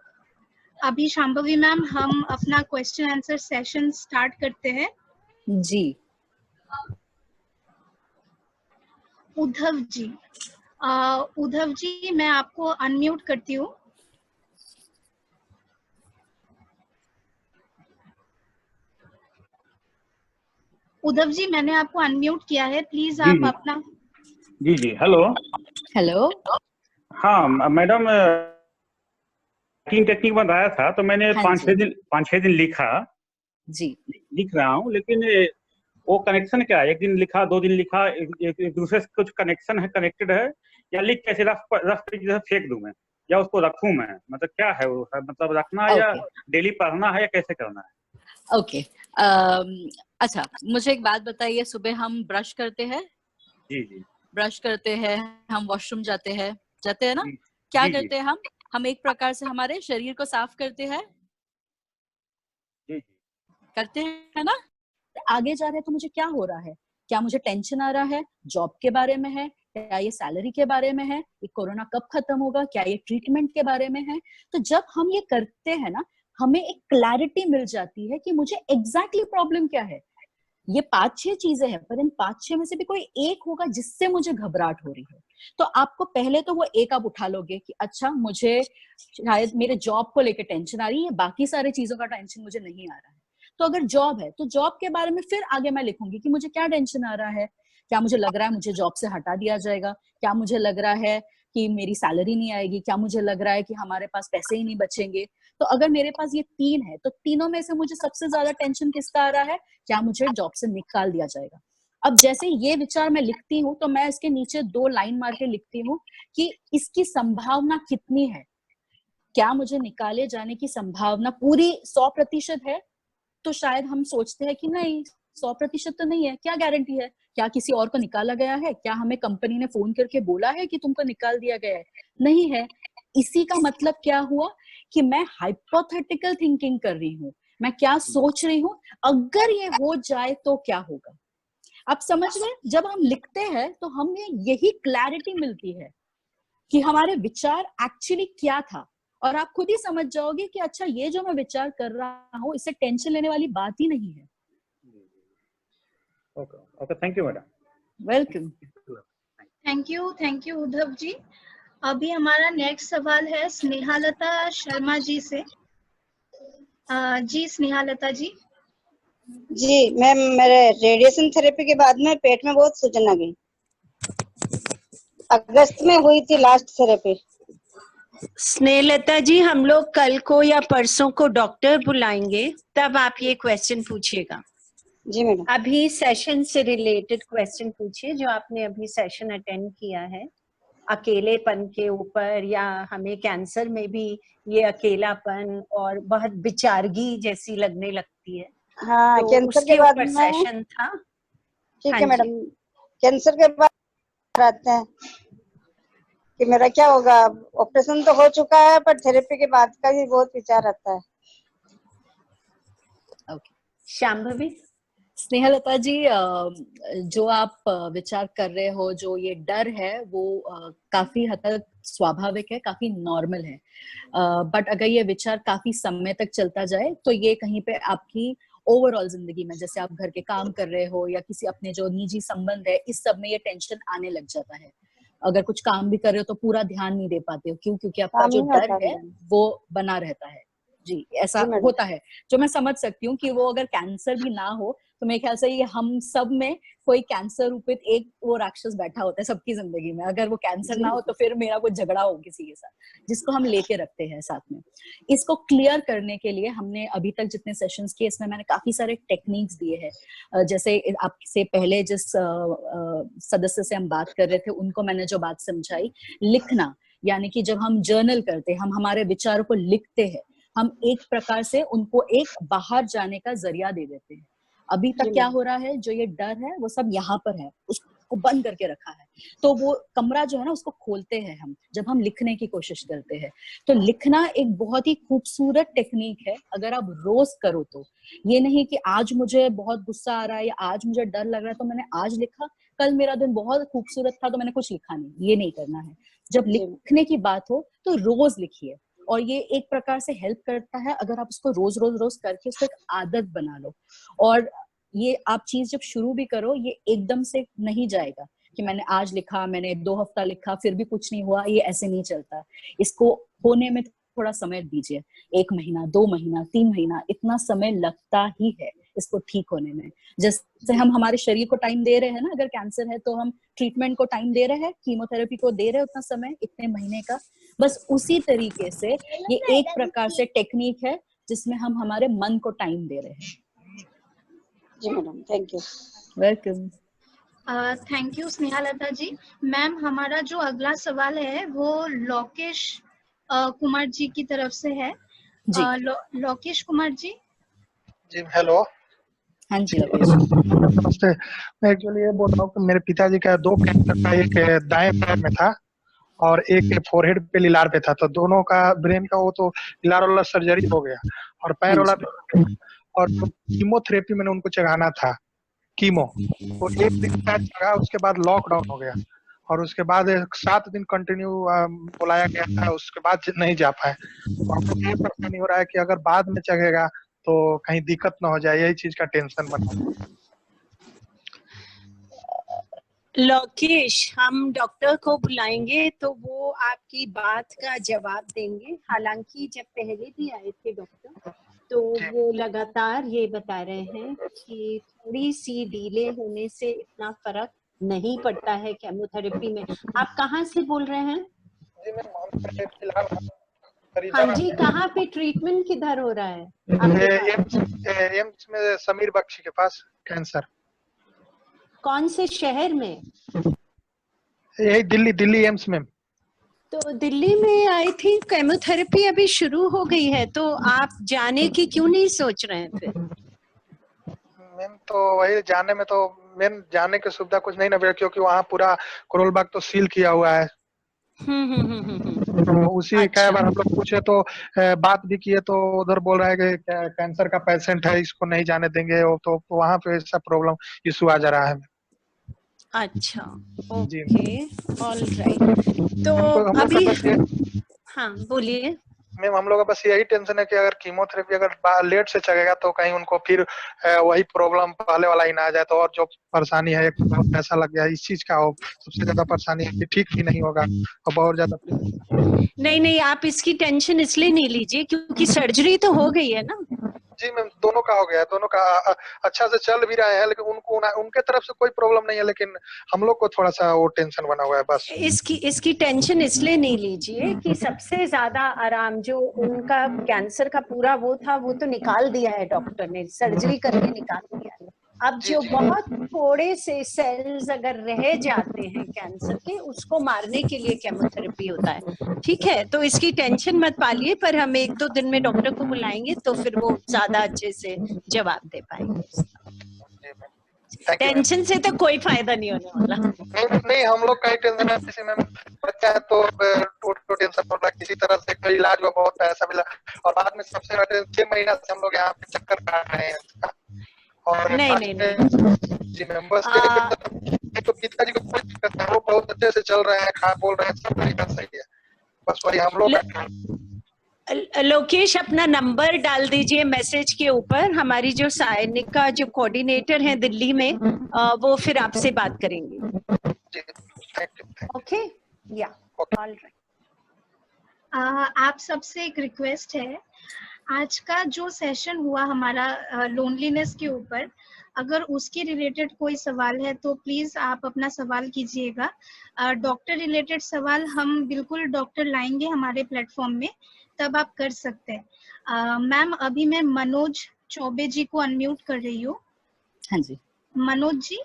अभी शांभवी मैम हम अपना क्वेश्चन आंसर सेशन स्टार्ट करते हैं। जी उद्धव जी मैं आपको अनम्यूट करती हूँ। उद्धव जी मैंने आपको अनम्यूट किया है, प्लीज आप अपना। जी जी, हेलो हेलो। हाँ मैडम, टेक्निक बताया था तो मैंने 5-6 दिन लिखा जी, लिख रहा हूँ, लेकिन वो कनेक्शन क्या है? 1 दिन लिखा, 2 दिन लिखा, एक दूसरे से कुछ कनेक्शन है, कनेक्टेड है, या लिख कैसे रफ जैसे फेंक दूं मैं, या उसको रखूं मैं? मतलब क्या है वो, मतलब रखना है या डेली पढ़ना है या कैसे करना है? ओके अच्छा, मुझे एक बात बताइए, सुबह हम ब्रश करते हैं? जी जी। ब्रश करते हैं, हम वॉशरूम जाते हैं ना? क्या करते हैं हम एक प्रकार से हमारे शरीर को साफ करते हैं। जी करते हैं ना? आगे जा रहे हैं तो मुझे क्या हो रहा है? क्या मुझे टेंशन आ रहा है? जॉब के बारे में है, क्या ये सैलरी के बारे में है, ये कोरोना कब खत्म होगा, क्या ये ट्रीटमेंट के बारे में है? तो जब हम ये करते हैं ना, हमें एक क्लैरिटी मिल जाती है कि मुझे एग्जैक्टली प्रॉब्लम क्या है। ये 5-6 चीजें हैं, पर इन 5-6 में से भी कोई एक होगा जिससे मुझे घबराहट हो रही है। तो आपको पहले तो वो एक आप उठा लोगे कि अच्छा, मुझे शायद मेरे जॉब को लेकर टेंशन आ रही है, बाकी सारी चीजों का टेंशन मुझे नहीं आ रहा है। तो अगर जॉब है तो जॉब के बारे में फिर आगे मैं लिखूंगी कि मुझे क्या टेंशन आ रहा है। क्या मुझे लग रहा है मुझे जॉब से हटा दिया जाएगा? क्या मुझे लग रहा है कि मेरी सैलरी नहीं आएगी? क्या मुझे लग रहा है कि हमारे पास पैसे ही नहीं बचेंगे? तो अगर मेरे पास ये 3 है तो तीनों में से मुझे सबसे ज्यादा टेंशन किसका आ रहा है? क्या मुझे जॉब से निकाल दिया जाएगा? अब जैसे ये विचार मैं लिखती हूँ तो मैं इसके नीचे 2 लाइन मार के लिखती हूँ कि इसकी संभावना कितनी है। क्या मुझे निकाले जाने की संभावना पूरी 100% है? तो शायद हम सोचते हैं कि नहीं, 100% तो नहीं है, क्या गारंटी है? क्या किसी और को निकाला गया है? क्या हमें कंपनी ने फोन करके बोला है कि तुमको निकाल दिया गया है? नहीं है। इसी का मतलब क्या हुआ कि मैं हाइपोथेटिकल थिंकिंग कर रही हूँ। मैं क्या सोच रही हूँ, अगर ये हो जाए तो क्या होगा? आप समझ रहे? जब हम लिखते हैं तो हमें यही क्लैरिटी मिलती है कि हमारे विचार एक्चुअली क्या था, और आप खुद ही समझ जाओगे कि अच्छा, ये जो मैं विचार कर रहा हूँ इससे टेंशन लेने वाली बात ही नहीं है। Okay, thank you madam. Welcome. Thank you Uddhav ji. अभी हमारा नेक्स्ट सवाल है स्नेहालता शर्मा जी से। जी स्नेहालता जी। जी मैम, मेरे रेडिएशन थेरेपी के बाद में पेट में बहुत सूजन आ गई। अगस्त में हुई थी लास्ट थेरेपी। स्नेहलता जी, हम लोग कल को या परसों को डॉक्टर बुलाएंगे, तब आप ये क्वेश्चन पूछिएगा। जी मैडम। अभी सेशन से रिलेटेड क्वेश्चन पूछिए, जो आपने अभी सेशन अटेंड किया है, अकेलेपन के ऊपर, या हमें कैंसर में भी ये अकेलापन और बहुत बेचारगी जैसी लगने लगती है। हाँ, तो कैंसर उसके के बाद ऊपर में सेशन था। ठीक हाँ है जी। मैडम। कैंसर के बाद आते हैं कि मेरा क्या होगा। ऑपरेशन तो हो चुका है, पर थेरेपी के बाद का भी बहुत विचार आता है। ओके। शांभवी। स्नेहलता जी, जो आप विचार कर रहे हो, जो ये डर है, वो काफी हद तक स्वाभाविक है, काफी नॉर्मल है। बट अगर ये विचार काफी समय तक चलता जाए तो ये कहीं पे आपकी ओवरऑल जिंदगी में, जैसे आप घर के काम कर रहे हो या किसी अपने जो निजी संबंध है, इस सब में ये टेंशन आने लग जाता है। अगर कुछ काम भी कर रहे हो तो पूरा ध्यान नहीं दे पाते हो। क्यों? क्योंकि आपका काम जो नहीं डर होता है मैडम। वो बना रहता है। जी, ऐसा जी मैडम। होता है, जो मैं समझ सकती हूँ कि वो अगर कैंसर भी ना हो तो मेरे ख्याल से ये हम सब में कोई कैंसर रूपित एक वो राक्षस बैठा होता है सबकी जिंदगी में। अगर वो कैंसर ना हो तो फिर मेरा कोई झगड़ा हो किसी के साथ, जिसको हम लेके रखते हैं साथ में। इसको क्लियर करने के लिए हमने अभी तक जितने सेशंस किए, इसमें मैंने काफी सारे टेक्निक्स दिए हैं। जैसे आपसे पहले जिस सदस्य से हम बात कर रहे थे, उनको मैंने जो बात समझाई, लिखना, यानी कि जब हम जर्नल करते हैं, हम हमारे विचारों को लिखते हैं, हम एक प्रकार से उनको एक बाहर जाने का जरिया दे देते हैं। अभी तक क्या हो रहा है, जो ये डर है वो सब यहाँ पर है, उसको बंद करके रखा है। तो वो कमरा जो है ना, उसको खोलते हैं हम जब हम लिखने की कोशिश करते हैं। तो लिखना एक बहुत ही खूबसूरत टेक्निक है, अगर आप रोज करो तो। ये नहीं कि आज मुझे बहुत गुस्सा आ रहा है या आज मुझे डर लग रहा है तो मैंने आज लिखा, कल मेरा दिन बहुत खूबसूरत था तो मैंने कुछ लिखा नहीं। ये नहीं करना है। जब लिखने की बात हो तो रोज लिखिए, और ये एक प्रकार से हेल्प करता है अगर आप उसको रोज रोज रोज करके उसको एक आदत बना लो। और ये आप चीज जब शुरू भी करो, ये एकदम से नहीं जाएगा कि मैंने आज लिखा, मैंने 2 हफ्ता लिखा, फिर भी कुछ नहीं हुआ। ये ऐसे नहीं चलता। इसको होने में थोड़ा समय दीजिए, 1 महीना, 2 महीना, 3 महीना, इतना समय लगता ही है इसको ठीक होने में। जैसे हम हमारे शरीर को टाइम दे रहे हैं ना, अगर कैंसर है तो हम ट्रीटमेंट को टाइम दे रहे हैं, कीमोथेरेपी को दे रहे हैं उतना समय, इतने महीने का। बस उसी तरीके से ये एक प्रकार से टेक्निक है जिसमें हम हमारे मन को टाइम दे रहे हैं। जी madam, thank you. Welcome. Thank you Snehlata ji. Ma'am, हमारा जो अगला सवाल है वो लोकेश कुमार जी की तरफ से है। लोकेश कुमार जी। जी हेलो। हाँ जी लोकेश। नमस्ते। मैं एक्चुअली ये बोल रहा हूँ कि मेरे पिताजी का 2 कैंसर था, एक दाएं पैर में था और एक फोरहेड पे लीलार पे था। तो दोनों का ब्रेन का वो तो लीलार वाला सर्जरी हो गया और पैर वाला और कीमोथेरेपी मैंने उनको चढ़ाना था, कीमो। तो 1 दिन चढ़ा, उसके बाद लॉकडाउन हो गया और उसके बाद 7 दिन कंटिन्यू बुलाया गया था, उसके बाद नहीं जा पाए। तो हमको ये परेशानी हो रहा है कि अगर बाद में चढ़ेगा तो कहीं दिक्कत ना हो जाए, यही चीज का टेंशन बना। लोकेश, हम डॉक्टर को बुलाएंगे तो वो आपकी बात का जवाब देंगे। हालांकि जब पहले भी आए थे डॉक्टर तो वो लगातार ये बता रहे हैं कि थोड़ी सी डिले होने से इतना फर्क नहीं पड़ता है केमोथेरेपी में। आप कहाँ से बोल रहे हैं? हाँ जी, कहाँ पे ट्रीटमेंट किधर हो रहा है? एम्स में समीर बख्शी के पास कैंसर। कौन से शहर में? यही दिल्ली एम्स में। तो दिल्ली में आई थिंक केमोथेरेपी अभी शुरू हो गई है, तो आप जाने की क्यों नहीं सोच रहे हैं फिर? मैम तो वही जाने में तो मैम जाने की सुविधा कुछ नहीं ना, क्योंकि वहाँ पूरा करोल बाग तो सील किया हुआ है। तो उसी कई बार हम लोग पूछे तो बात भी किए तो उधर बोल रहा है कि कैंसर का पेशेंट है, इसको नहीं जाने देंगे। तो वहाँ पे ऐसा प्रॉब्लम इशू आ जा रहा है। अच्छा, ओके, ऑल राइट। तो अभी हाँ बोलिए मैम। हम लोग का बस यही टेंशन है कि अगर कीमोथेरेपी अगर लेट से चलेगा तो कहीं उनको फिर वही प्रॉब्लम पहले वाला ही ना आ जाए। तो और जो परेशानी है, बहुत पैसा लग गया इस चीज का, सबसे ज्यादा परेशानी है कि ठीक भी नहीं होगा और बहुत ज्यादा। नहीं, आप इसकी टेंशन इसलिए नहीं लीजिए क्योंकि सर्जरी तो हो गई है ना। जी मैम, दोनों का हो गया है, दोनों का अच्छा से चल भी रहा है, लेकिन उनके तरफ से कोई प्रॉब्लम नहीं है, लेकिन हम लोग को थोड़ा सा वो टेंशन बना हुआ है बस। इसकी टेंशन इसलिए नहीं लीजिए कि सबसे ज्यादा आराम जो उनका कैंसर का पूरा वो था वो तो निकाल दिया है डॉक्टर ने, सर्जरी करके निकाल दिया है। अब जो बहुत थोड़े से सेल्स अगर रह जाते हैं कैंसर के, उसको मारने के लिए केमोथेरेपी होता है, ठीक है। तो इसकी टेंशन मत पालिए, पर हम 1-2 दिन में डॉक्टर को बुलाएंगे तो फिर वो ज्यादा अच्छे से जवाब दे पाएंगे। टेंशन से तो कोई फायदा नहीं होने वाला। नहीं, हम लोग का ही टेंशन है, किसी में बच्चा है तो टेंशन हो रहा, किसी तरह से कोई इलाज में बहुत पैसा मिला, और बाद में सबसे बड़े 6 महीना से हम लोग यहाँ पे चक्कर काट रहे हैं। और नहीं जी मैम, बस तो पिताजी को कोई दिक्कत नहीं, वो बहुत अच्छे से चल रहे हैं, खा बोल रहे हैं, सब तरीका सही है, बस वही हम लोग। लोकेश अपना नंबर डाल दीजिए मैसेज के ऊपर, हमारी जो सायनिका जो कोऑर्डिनेटर हैं दिल्ली में, वो फिर आपसे बात करेंगे। ओके, या ऑलराइट। आप सबसे एक रिक्वेस्ट है, आज का जो सेशन हुआ हमारा लोनलीनेस के ऊपर, अगर उसके रिलेटेड कोई सवाल है तो प्लीज आप अपना सवाल कीजिएगा। डॉक्टर रिलेटेड सवाल हम बिल्कुल डॉक्टर लाएंगे हमारे प्लेटफॉर्म में, तब आप कर सकते हैं। मैम, अभी मैं मनोज चौबे जी को अनम्यूट कर रही हूँ। हाँ जी मनोज जी।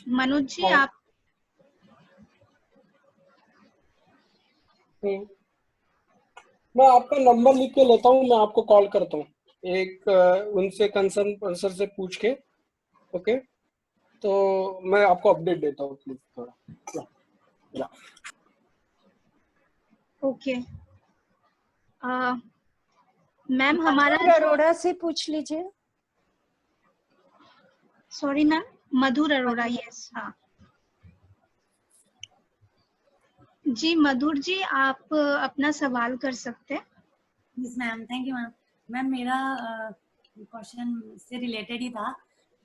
मनोज जी आप। मैं आपका नंबर लिख के लेता हूँ, मैं आपको कॉल करता हूँ, एक उनसे कंसर्न पर्सन से पूछ के। ओके, तो मैं आपको अपडेट देता हूँ प्लीज थोड़ा। ओके मैम, हमारा अरोड़ा से पूछ लीजिए। सॉरी मैम, मधुर अरोड़ा, यस। हाँ जी, मधुर जी आप अपना सवाल कर सकते हैं। Yes ma'am, thank you ma'am. Ma'am, मेरा क्वेश्चन से रिलेटेड ही था।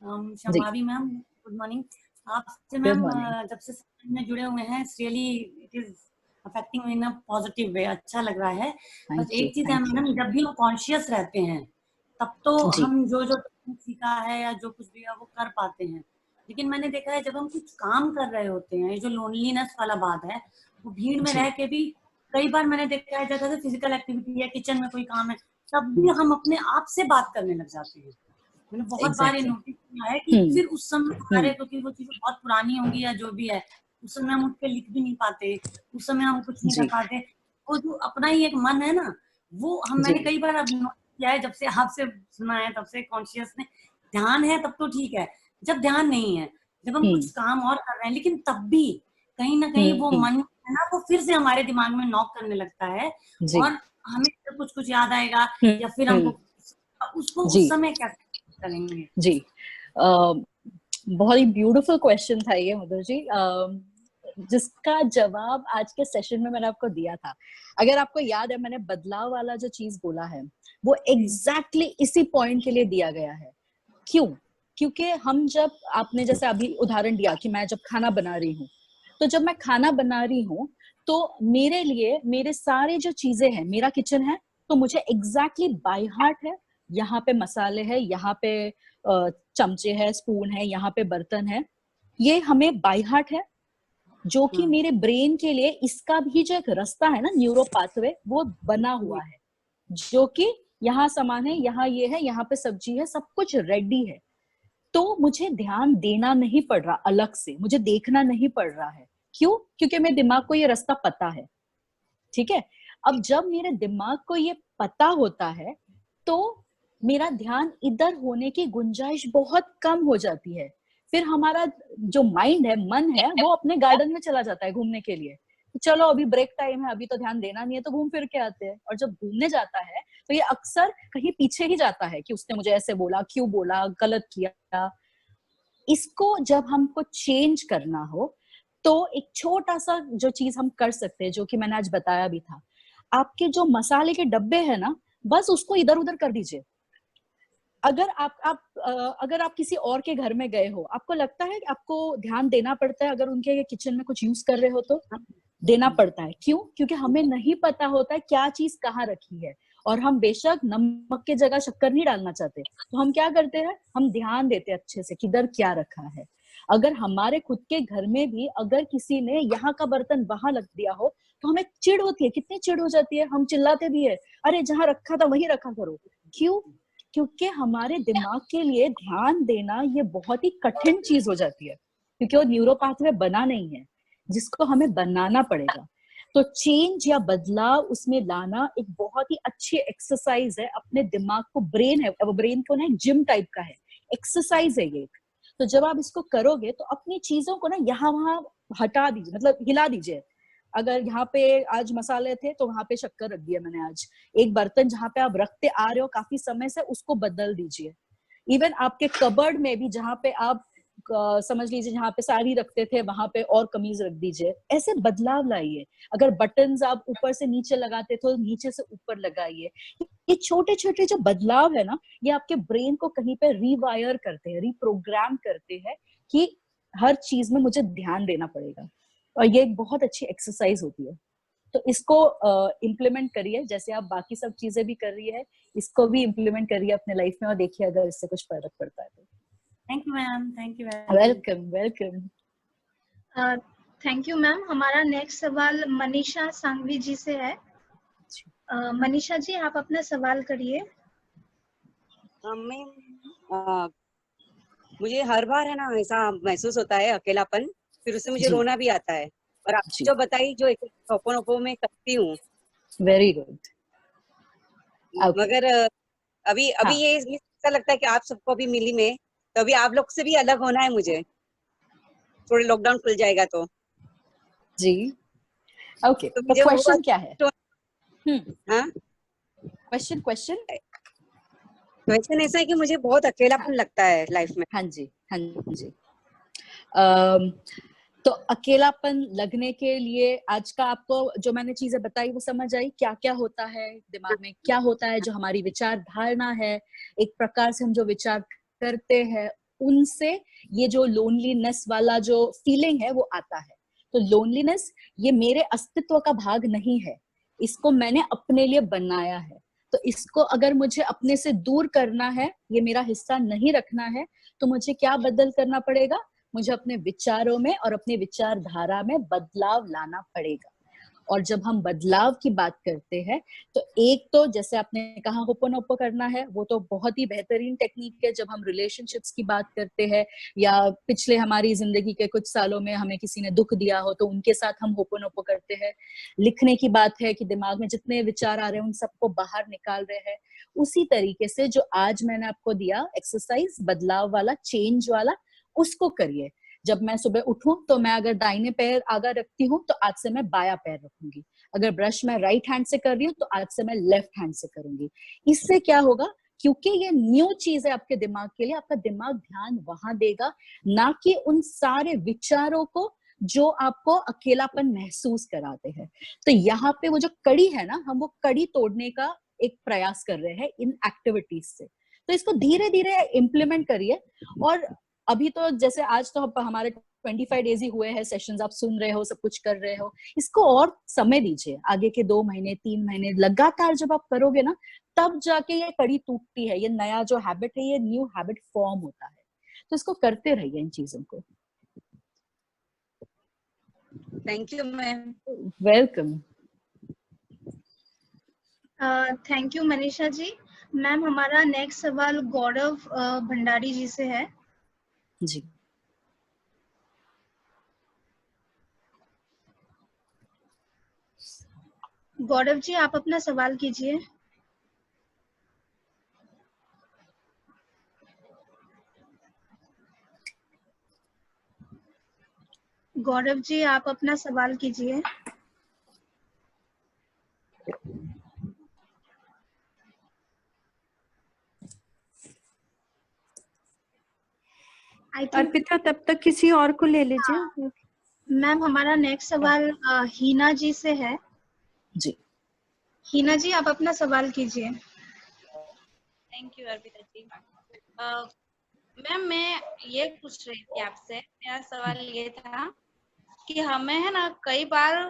शंभावी मैम, गुड मॉर्निंग। आपसे मैम जब से में जुड़े हुए हैं, really it is affecting in a positive way, अच्छा लग रहा है। बस एक चीज है मैडम, जब भी हम कॉन्शियस रहते हैं तब तो हम जो सीखा है या जो कुछ भी है वो कर पाते हैं, लेकिन मैंने देखा है जब हम कुछ काम कर रहे होते हैं, ये जो लोनलीनेस वाला बात है, वो भीड़ में रह के भी कई बार मैंने देखा है, जैसे फिजिकल एक्टिविटी है, किचन में कोई काम है, तब भी हम अपने आप से बात करने लग जाते हैं। मैंने बहुत बार ये नोटिस किया है कि फिर उस समय हमारे, क्योंकि वो चीजें बहुत पुरानी होंगी या जो भी है, उस समय हम उठ के लिख भी नहीं पाते, उस समय हम कुछ नहीं कर पाते। वो जो अपना ही एक मन है ना, वो मैंने कई बार अब नोटिस किया है, जब से आपसे सुना है तब से कॉन्शियस ने ध्यान है तब तो ठीक है, जब ध्यान नहीं है, जब हम कुछ काम और कर रहे हैं, लेकिन तब भी कहीं ना कहीं वो मन है ना, वो फिर से हमारे दिमाग में नॉक करने लगता है, और हमें कुछ याद आएगा या फिर हमको उसको उस समय कैसे करेंगे। जी, बहुत ही ब्यूटीफुल क्वेश्चन था ये मधुर जी, जिसका जवाब आज के सेशन में मैंने आपको दिया था। अगर आपको याद है, मैंने बदलाव वाला जो चीज बोला है वो एग्जैक्टली इसी पॉइंट के लिए दिया गया है। क्यों? क्योंकि हम जब, आपने जैसे अभी उदाहरण दिया कि मैं जब खाना बना रही हूँ, तो जब मैं खाना बना रही हूँ तो मेरे लिए मेरे सारे जो चीजें हैं, मेरा किचन है तो मुझे एग्जैक्टली बाय हार्ट है, यहाँ पे मसाले है, यहाँ पे चमचे है, स्पून है, यहाँ पे बर्तन है, ये हमें बाय हार्ट है, जो कि मेरे ब्रेन के लिए इसका भी जो एक रास्ता है ना, न्यूरो पाथवे, वो बना हुआ है, जो कि यहाँ सामान है, यहाँ ये है, यहाँ पे सब्जी है, सब कुछ रेडी है। तो मुझे ध्यान देना नहीं पड़ रहा अलग से, मुझे देखना नहीं पड़ रहा है। क्यों? क्योंकि मेरे दिमाग को ये रास्ता पता है। ठीक है, अब जब मेरे दिमाग को ये पता होता है तो मेरा ध्यान इधर होने की गुंजाइश बहुत कम हो जाती है। फिर हमारा जो माइंड है, मन है, वो अपने गार्डन में चला जाता है घूमने के लिए। चलो अभी ब्रेक टाइम है, अभी तो ध्यान देना नहीं है, तो घूम फिर के आते हैं। और जब घूमने जाता है तो ये अक्सर कहीं पीछे ही जाता है कि उसने मुझे ऐसे बोला, क्यों बोला, गलत किया। इसको जब हमको चेंज करना हो तो एक छोटा सा जो चीज हम कर सकते हैं, जो कि मैंने आज बताया भी था, आपके जो मसाले के डब्बे है ना, बस उसको इधर उधर कर दीजिए। अगर आप किसी और के घर में गए हो, आपको लगता है कि आपको ध्यान देना पड़ता है, अगर उनके किचन में कुछ यूज कर रहे हो तो देना पड़ता है। क्यों? क्योंकि हमें नहीं पता होता है क्या चीज कहाँ रखी है, और हम बेशक नमक के जगह शक्कर नहीं डालना चाहते, तो हम क्या करते हैं, हम ध्यान देते हैं अच्छे से किधर क्या रखा है। अगर हमारे खुद के घर में भी अगर किसी ने यहाँ का बर्तन वहां रख दिया हो तो हमें चिढ़ होती है, कितनी चिढ़ हो जाती है, हम चिल्लाते भी है, अरे जहाँ रखा था वहीं रखा करो। क्यों? क्योंकि हमारे दिमाग के लिए ध्यान देना ये बहुत ही कठिन चीज हो जाती है, क्योंकि वो न्यूरो पाथवे बना नहीं है, जिसको हमें बनाना पड़ेगा। तो चेंज या बदलाव उसमें लाना एक बहुत ही अच्छी एक्सरसाइज है। अपने दिमाग को, ब्रेन है वो, ब्रेन को ना एक जिम टाइप का है, एक्सरसाइज है ये। तो जब आप इसको करोगे तो अपनी चीजों को ना यहाँ वहां हटा दीजिए, मतलब हिला दीजिए। अगर यहाँ पे आज मसाले थे तो वहां पे शक्कर रख दिया मैंने आज। एक बर्तन जहाँ पे आप रखते आ रहे हो काफी समय से, उसको बदल दीजिए। इवन आपके कबर्ड में भी जहाँ पे आप समझ लीजिए जहाँ पे साड़ी रखते थे वहां पे और कमीज रख दीजिए। ऐसे बदलाव लाइए। अगर बटन्स आप ऊपर से नीचे लगाते थे तो नीचे से ऊपर लगाइए। ये छोटे छोटे जो बदलाव है ना, ये आपके ब्रेन को कहीं पे रीवायर करते हैं, रीप्रोग्राम करते हैं कि हर चीज में मुझे ध्यान देना पड़ेगा। और ये एक बहुत अच्छी एक्सरसाइज होती है। तो इसको इम्प्लीमेंट करिए, जैसे आप बाकी सब चीजें भी कर रही है, इसको भी इम्प्लीमेंट करिए अपने लाइफ में और देखिए अगर इससे कुछ फर्क पड़ता है तो। Thank you ma'am, thank you. Welcome welcome. Thank you ma'am. हमारा नेक्स्ट सवाल मनीषा सांघवी जी से है। मनीषा जी, आप अपना सवाल करिए। मैम, मुझे हर बार है ना ऐसा महसूस होता है अकेलापन, फिर उससे मुझे रोना भी आता है। और आप जो बताई, जो होपोनोपो में करती हूँ, वेरी गुड। मगर अभी ये ऐसा लगता है कि आप सबको अभी मिली में, तो अभी आप लोग से भी अलग होना है मुझे, थोड़े लॉकडाउन खुल जाएगा तो। जी ओके, तो क्वेश्चन क्या है? क्वेश्चन ऐसा है कि मुझे बहुत अकेलापन लगता है लाइफ में। हाँ जी, हाँ जी। तो अकेलापन लगने के लिए आज का आपको जो मैंने चीजें बताई वो समझ आई? क्या क्या होता है दिमाग में, क्या होता है जो हमारी विचार धारणा है, एक प्रकार से हम जो विचार करते हैं उनसे ये जो लोनलीनेस वाला जो फीलिंग है वो आता है। तो लोनलीनेस ये मेरे अस्तित्व का भाग नहीं है, इसको मैंने अपने लिए बनाया है। तो इसको अगर मुझे अपने से दूर करना है, ये मेरा हिस्सा नहीं रखना है, तो मुझे क्या बदल करना पड़ेगा? मुझे अपने विचारों में और अपने विचारधारा में बदलाव लाना पड़ेगा। और जब हम बदलाव की बात करते हैं तो एक तो जैसे आपने कहा होपोनोपो करना है, वो तो बहुत ही बेहतरीन टेक्निक है। जब हम रिलेशनशिप्स की बात करते हैं या पिछले हमारी जिंदगी के कुछ सालों में हमें किसी ने दुख दिया हो तो उनके साथ हम होपोनोपो करते हैं। लिखने की बात है कि दिमाग में जितने विचार आ रहे हैं उन सबको बाहर निकाल रहे हैं। उसी तरीके से जो आज मैंने आपको दिया एक्सरसाइज, बदलाव वाला, चेंज वाला, उसको करिए। जब मैं सुबह उठूं तो मैं अगर दाहिने पैर आगे रखती हूँ तो आज से मैं बाया पैर रखूंगी। अगर ब्रश मैं राइट हैंड से कर रही हूँ तो आज से मैं लेफ्ट हैंड से करूंगी। इससे क्या होगा, क्योंकि ये न्यू चीज है आपके दिमाग के लिए, आपका दिमाग ध्यान वहां देगा, ना कि उन सारे विचारों को जो आपको अकेलापन महसूस कराते हैं। तो यहाँ पे वो जो कड़ी है ना, हम वो कड़ी तोड़ने का एक प्रयास कर रहे हैं इन एक्टिविटीज से। तो इसको धीरे धीरे इम्प्लीमेंट करिए। और अभी तो जैसे आज तो हमारे 25 डेज ही हुए हैं, सेशंस आप सुन रहे हो, सब कुछ कर रहे हो, इसको और समय दीजिए। आगे के 2 महीने 3 महीने लगातार जब आप करोगे ना, तब जाके ये कड़ी टूटती है, ये नया जो हैबिट है, ये न्यू हैबिट फॉर्म होता है। तो इसको करते रहिए इन चीजों को। Thank you ma'am. Welcome. Thank you Manisha ji. Ma'am, हमारा नेक्स्ट सवाल गौरव भंडारी जी से है। जी। गौरव जी, आप अपना सवाल कीजिए। गौरव जी, आप अपना सवाल कीजिए। अर्पिता, तब तक किसी और को ले लीजिए। मैम, हमारा नेक्स्ट सवाल हीना जी से है। जी। हीना जी, आप अपना सवाल कीजिए। Thank you Arpita ji. Ma'am, मैं ये पूछ रही थी आपसे, मेरा सवाल ये था कि हमें है ना कई बार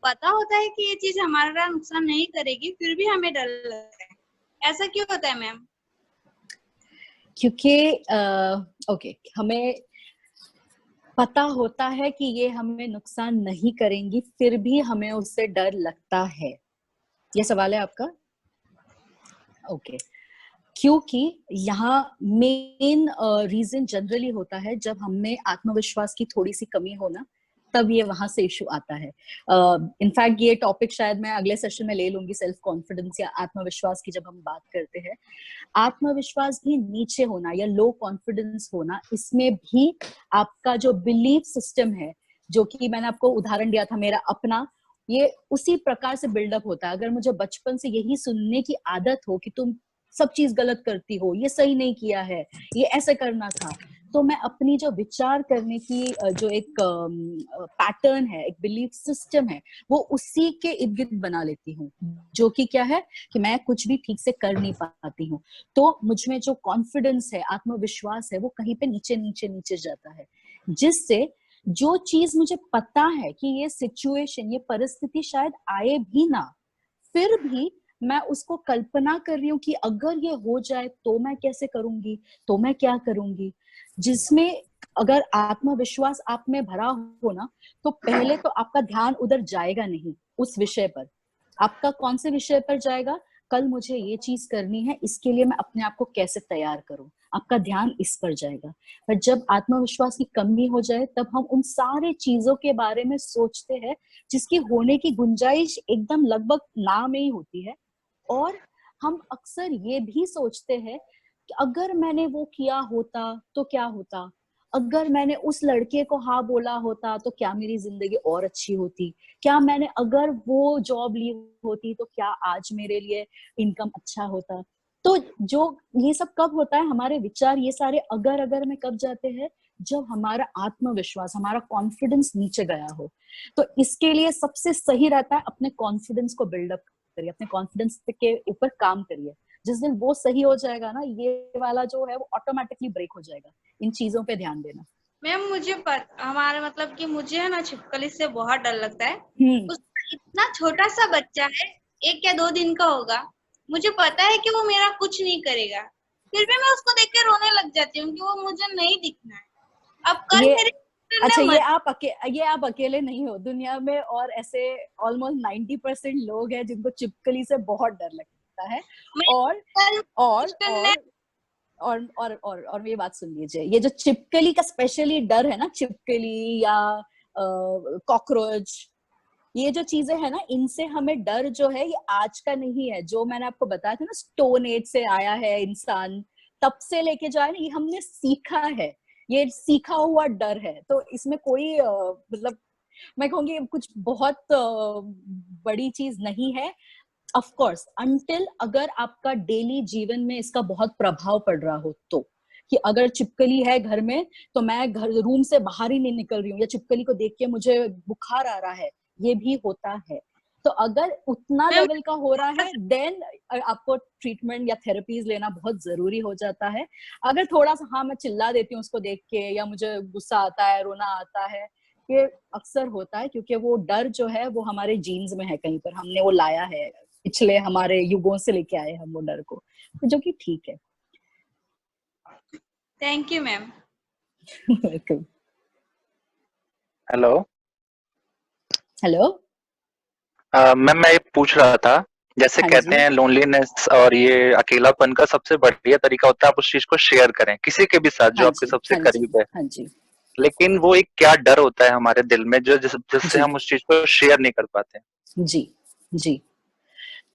पता होता है कि ये चीज हमारा नुकसान नहीं करेगी, फिर भी हमें डर लगता है, ऐसा क्यों होता है मैम? क्योंकि ओके, हमें पता होता है कि ये हमें नुकसान नहीं करेंगी, फिर भी हमें उससे डर लगता है, ये सवाल है आपका? ओके, क्योंकि यहाँ मेन रीजन जनरली होता है जब हमें आत्मविश्वास की थोड़ी सी कमी हो ना, तब ये वहां से इशू आता है। इनफैक्ट ये टॉपिक शायद मैं अगले सेशन में ले लूंगी, सेल्फ कॉन्फिडेंस या आत्मविश्वास की जब हम बात करते हैं। आत्मविश्वास भी नीचे होना या लो कॉन्फिडेंस होना, इसमें भी आपका जो बिलीफ सिस्टम है, जो कि मैंने आपको उदाहरण दिया था मेरा अपना, ये उसी प्रकार से बिल्डअप होता है। अगर मुझे बचपन से यही सुनने की आदत हो कि तुम सब चीज गलत करती हो, ये सही नहीं किया है, ये ऐसे करना था, तो मैं अपनी जो विचार करने की जो एक पैटर्न है, एक बिलीफ सिस्टम है, वो उसी के इर्द गिर्द बना लेती हूँ, जो कि क्या है कि मैं कुछ भी ठीक से कर नहीं पाती हूँ। तो मुझ में जो कॉन्फिडेंस है, आत्मविश्वास है, वो कहीं पे नीचे नीचे नीचे जाता है, जिससे जो चीज मुझे पता है कि ये सिचुएशन, ये परिस्थिति शायद आए भी ना, फिर भी मैं उसको कल्पना कर रही हूँ कि अगर ये हो जाए तो मैं कैसे करूंगी, तो मैं क्या करूंगी। जिसमें अगर आत्मविश्वास आप में भरा हो ना, तो पहले तो आपका ध्यान उधर जाएगा नहीं उस विषय पर। आपका कौन से विषय पर जाएगा? कल मुझे ये चीज करनी है, इसके लिए मैं अपने आप को कैसे तैयार करूं, आपका ध्यान इस पर जाएगा। पर जब आत्मविश्वास की कमी हो जाए, तब हम उन सारे चीजों के बारे में सोचते हैं जिसकी होने की गुंजाइश एकदम लगभग ना में ही होती है। और हम अक्सर ये भी सोचते हैं कि अगर मैंने वो किया होता तो क्या होता, अगर मैंने उस लड़के को हाँ बोला होता तो क्या मेरी जिंदगी और अच्छी होती, क्या मैंने अगर वो जॉब ली होती तो क्या आज मेरे लिए इनकम अच्छा होता। तो जो ये सब कब होता है, हमारे विचार ये सारे अगर में कब जाते हैं, जब हमारा आत्मविश्वास, हमारा कॉन्फिडेंस नीचे गया हो। तो इसके लिए सबसे सही रहता है अपने कॉन्फिडेंस को बिल्डअप करिए, अपने कॉन्फिडेंस के ऊपर काम करिए। जिस दिन वो सही हो जाएगा ना, ये वाला जो है वो ऑटोमेटिकली ब्रेक हो जाएगा। इन चीजों पे ध्यान देना। मैम मुझे हमारे मतलब कि मुझे है ना छिपकली से बहुत डर लगता है। उसका इतना छोटा सा बच्चा है, 1 या 2 दिन का होगा, मुझे पता है कि वो मेरा कुछ नहीं करेगा, फिर भी मैं उसको देख के रोने लग जाती हूँ कि वो मुझे नहीं दिखना है। अब कल मेरे अच्छा, ये आप अकेले नहीं हो दुनिया में, और ऐसे ऑलमोस्ट 90% लोग हैं जिनको छिपकली से बहुत डर लगता है। और ये बात सुन लीजिए, ये जो छिपकली का स्पेशली डर है ना, छिपकली या कॉकरोच, ये जो चीजें है ना, इनसे हमें डर जो है ये आज का नहीं है। जो मैंने आपको बताया था ना, स्टोन एज से आया है इंसान, तब से लेके जो है ना, ये हमने सीखा है, ये सीखा हुआ डर है। तो इसमें कोई मतलब मैं कहूंगी कुछ बहुत बड़ी चीज नहीं है। ऑफ कोर्स अनटिल अगर आपका डेली जीवन में इसका बहुत प्रभाव पड़ रहा हो, तो कि अगर छिपकली है घर में तो मैं रूम से बाहर ही नहीं निकल रही हूँ, या छिपकली को देख के मुझे बुखार आ रहा है, ये भी होता है। तो अगर उतना लेवल का हो रहा है, देन आपको ट्रीटमेंट या थेरेपीज लेना बहुत जरूरी हो जाता है। अगर थोड़ा सा हाँ मैं चिल्ला देती हूँ उसको देख के, या मुझे गुस्सा आता है, रोना आता है, ये अक्सर होता है क्योंकि वो डर जो है वो हमारे जीन्स में है, कहीं पर हमने वो लाया है, पिछले हमारे युगों से लेके आए हम वो डर को, तो जो कि ठीक है। Thank you ma'am. Hello hello ma'am, मैं ये पूछ रहा था, जैसे कहते हैं लोनलीनेस और ये अकेलापन का सबसे बढ़िया तरीका होता है आप उस चीज को शेयर करें किसी के भी साथ जो आपके सबसे करीब है। हाँ जी। लेकिन वो एक क्या डर होता है हमारे दिल में जो जिससे हम उस चीज को शेयर नहीं कर पाते। जी।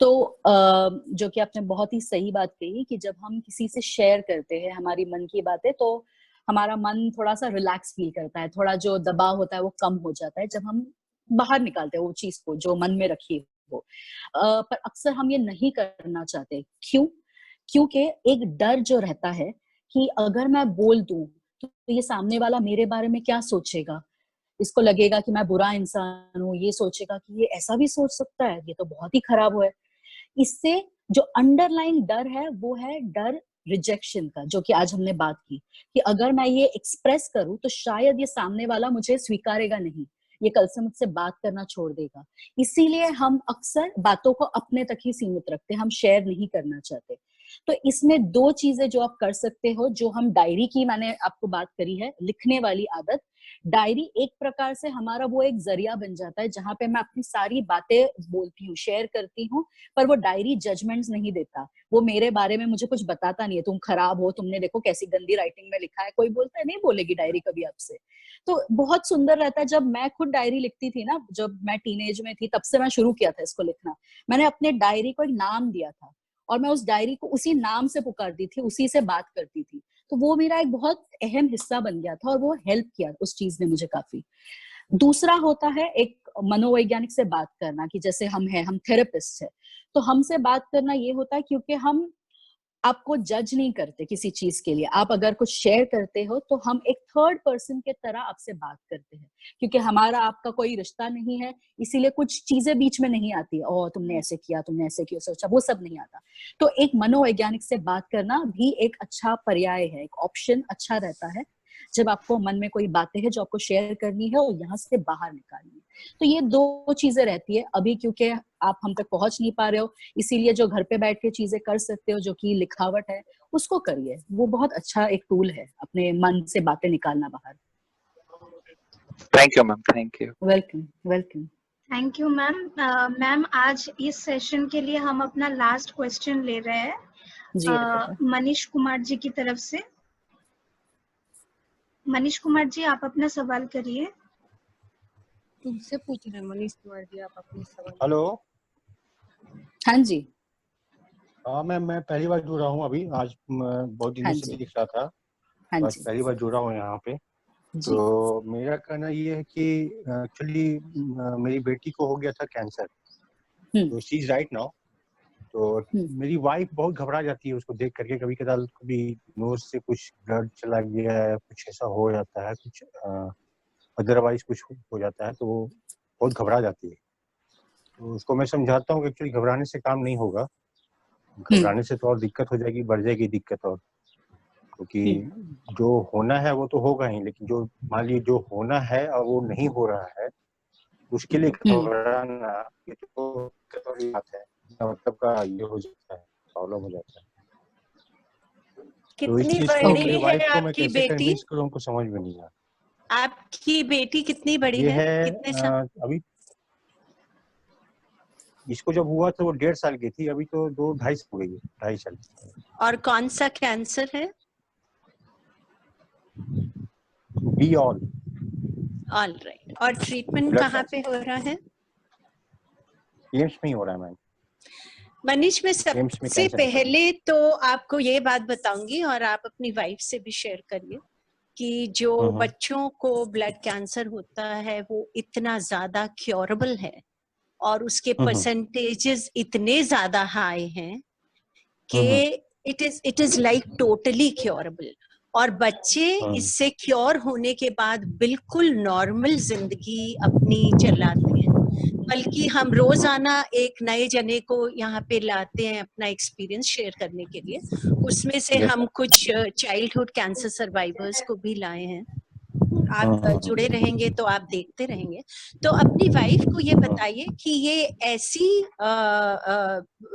तो जो कि आपने बहुत ही सही बात कही कि जब हम किसी से शेयर करते हैं हमारी मन की बातें, तो हमारा मन थोड़ा सा रिलैक्स फील करता है, थोड़ा जो दबाव होता है वो कम हो जाता है जब हम बाहर निकालते हैं वो चीज को जो मन में रखी हो। पर अक्सर हम ये नहीं करना चाहते। क्यों? क्योंकि एक डर जो रहता है कि अगर मैं बोल दूं तो ये सामने वाला मेरे बारे में क्या सोचेगा, इसको लगेगा कि मैं बुरा इंसान हूँ, ये सोचेगा कि ये ऐसा भी सोच सकता है, ये तो बहुत ही खराब है। इससे जो अंडरलाइन डर है वो है डर रिजेक्शन का, जो कि आज हमने बात की कि अगर मैं ये एक्सप्रेस करूं तो शायद ये सामने वाला मुझे स्वीकारेगा नहीं, ये कल से मुझसे बात करना छोड़ देगा। इसीलिए हम अक्सर बातों को अपने तक ही सीमित रखते हैं, हम शेयर नहीं करना चाहते। तो इसमें 2 चीजें जो आप कर सकते हो, जो हम डायरी की मैंने आपको बात करी है, लिखने वाली आदत। डायरी एक प्रकार से हमारा वो एक जरिया बन जाता है जहां पे मैं अपनी सारी बातें बोलती हूँ, शेयर करती हूँ, पर वो डायरी जजमेंट्स नहीं देता। वो मेरे बारे में मुझे कुछ बताता नहीं है, तुम खराब हो, तुमने देखो कैसी गंदी राइटिंग में लिखा है, कोई बोलता है नहीं बोलेगी डायरी कभी आपसे। तो बहुत सुंदर रहता है। जब मैं खुद डायरी लिखती थी ना, जब मैं टीनेज में थी, तब से मैं शुरू किया था इसको लिखना। मैंने अपने डायरी को एक नाम दिया था और मैं उस डायरी को उसी नाम से पुकारती थी, उसी से बात करती थी। तो वो मेरा एक बहुत अहम हिस्सा बन गया था और वो हेल्प किया उस चीज ने मुझे काफी। दूसरा होता है एक मनोवैज्ञानिक से बात करना, कि जैसे हम थेरेपिस्ट है, तो हमसे बात करना ये होता है क्योंकि हम आपको जज नहीं करते किसी चीज के लिए। आप अगर कुछ शेयर करते हो तो हम एक थर्ड पर्सन के तरह आपसे बात करते हैं, क्योंकि हमारा आपका कोई रिश्ता नहीं है, इसीलिए कुछ चीजें बीच में नहीं आती, ओ तुमने ऐसे किया, तुमने ऐसे किया, सोचा, वो सब नहीं आता। तो एक मनोवैज्ञानिक से बात करना भी एक अच्छा पर्याय है, एक ऑप्शन अच्छा रहता है जब आपको मन में कोई बातें हैं जो आपको शेयर करनी है और यहाँ से बाहर निकालनी है। तो ये 2 चीजें रहती है। अभी क्योंकि आप हम तक पहुंच नहीं पा रहे हो, इसीलिए जो घर पे बैठ के चीजें कर सकते हो, जो कि लिखावट है, उसको करिए। वो बहुत अच्छा एक टूल है अपने मन से बातें निकालना बाहर। Thank you ma'am, thank you. Welcome welcome. Thank you ma'am. Ma'am आज इस सेशन के लिए हम अपना लास्ट क्वेश्चन ले रहे हैं मनीष कुमार जी की तरफ से। मनीष कुमार जी, आप अपना सवाल करिए। तुमसे पूछ रहे हैं मनीष कुमार जी, आप अपने सवाल। हेलो। हाँ जी। हाँ मैम, मैं पहली बार जुड़ा हूँ अभी, आज बहुत दिनों से दिख रहा था, बस पहली बार जुड़ा हूँ यहाँ पे। तो मेरा कहना ये है कि एक्चुअली मेरी बेटी को हो गया था कैंसर, तो शी इज राइट नाउ। तो मेरी वाइफ बहुत घबरा जाती है उसको देख करके, कभी कदार कभी नोज से कुछ ब्लड चला गया है, कुछ ऐसा हो जाता है, कुछ अदरवाइज कुछ हो जाता है, तो वो बहुत घबरा जाती है। तो उसको मैं समझाता हूँ कि एक्चुअली घबराने से काम नहीं होगा, घबराने से तो और दिक्कत हो जाएगी, बढ़ जाएगी दिक्कत और, क्योंकि जो होना है वो तो होगा ही, लेकिन जो मान लीजिए जो होना है और वो नहीं हो रहा है, उसके लिए घबराना ये तो बात है, मतलब का ये हो जाता है, प्रॉब्लम हो जाता है। कितनी बड़ी है आपकी बेटी? उनको समझ में नहीं आता। आपकी बेटी कितनी बड़ी है? कितने साल? अभी इसको जब हुआ तो वो 1.5 साल की थी, अभी तो 2-2.5 हो गई है, 2.5 साल। और कौन सा कैंसर है? Be all right. और ट्रीटमेंट कहाँ पे हो रहा है? एम्स में ही हो रहा है मैम। मनीष, मैं सबसे पहले तो आपको ये बात बताऊंगी और आप अपनी वाइफ से भी शेयर करिए कि जो बच्चों को ब्लड कैंसर होता है वो इतना ज्यादा क्योरेबल है और उसके परसेंटेजेस इतने ज्यादा हाई हैं कि it is like totally curable. और बच्चे इससे क्योर होने के बाद बिल्कुल नॉर्मल जिंदगी अपनी चलाते हैं, बल्कि हम रोजाना एक नए जने को यहाँ पे लाते हैं अपना एक्सपीरियंस शेयर करने के लिए। उसमें से हम कुछ चाइल्डहुड कैंसर सर्वाइवर्स को भी लाए हैं। आप जुड़े रहेंगे तो आप देखते रहेंगे। तो अपनी वाइफ को ये बताइए कि ये ऐसी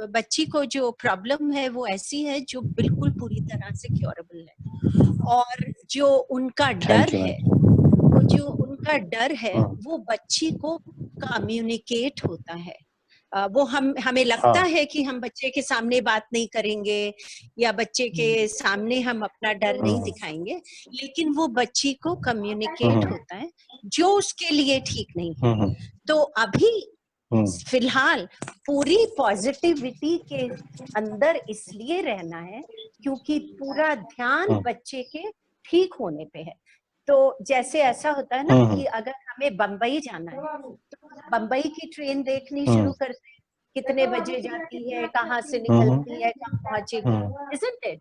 बच्ची को जो प्रॉब्लम है वो ऐसी है जो बिल्कुल पूरी तरह से क्योरेबल है, और जो उनका डर है वो बच्ची को कम्युनिकेट होता है। वो हमें लगता है कि हम बच्चे के सामने बात नहीं करेंगे या बच्चे के सामने हम अपना डर नहीं दिखाएंगे, लेकिन वो बच्ची को कम्युनिकेट होता है जो उसके लिए ठीक नहीं है। तो अभी फिलहाल पूरी पॉजिटिविटी के अंदर इसलिए रहना है क्योंकि पूरा ध्यान बच्चे के ठीक होने पे है। तो जैसे ऐसा होता है ना कि अगर हमें बम्बई जाना है तो बम्बई की ट्रेन देखनी शुरू करते हैं, कितने बजे जाती है, कहाँ से निकलती है, कहाँ पहुंचेगी, isn't it?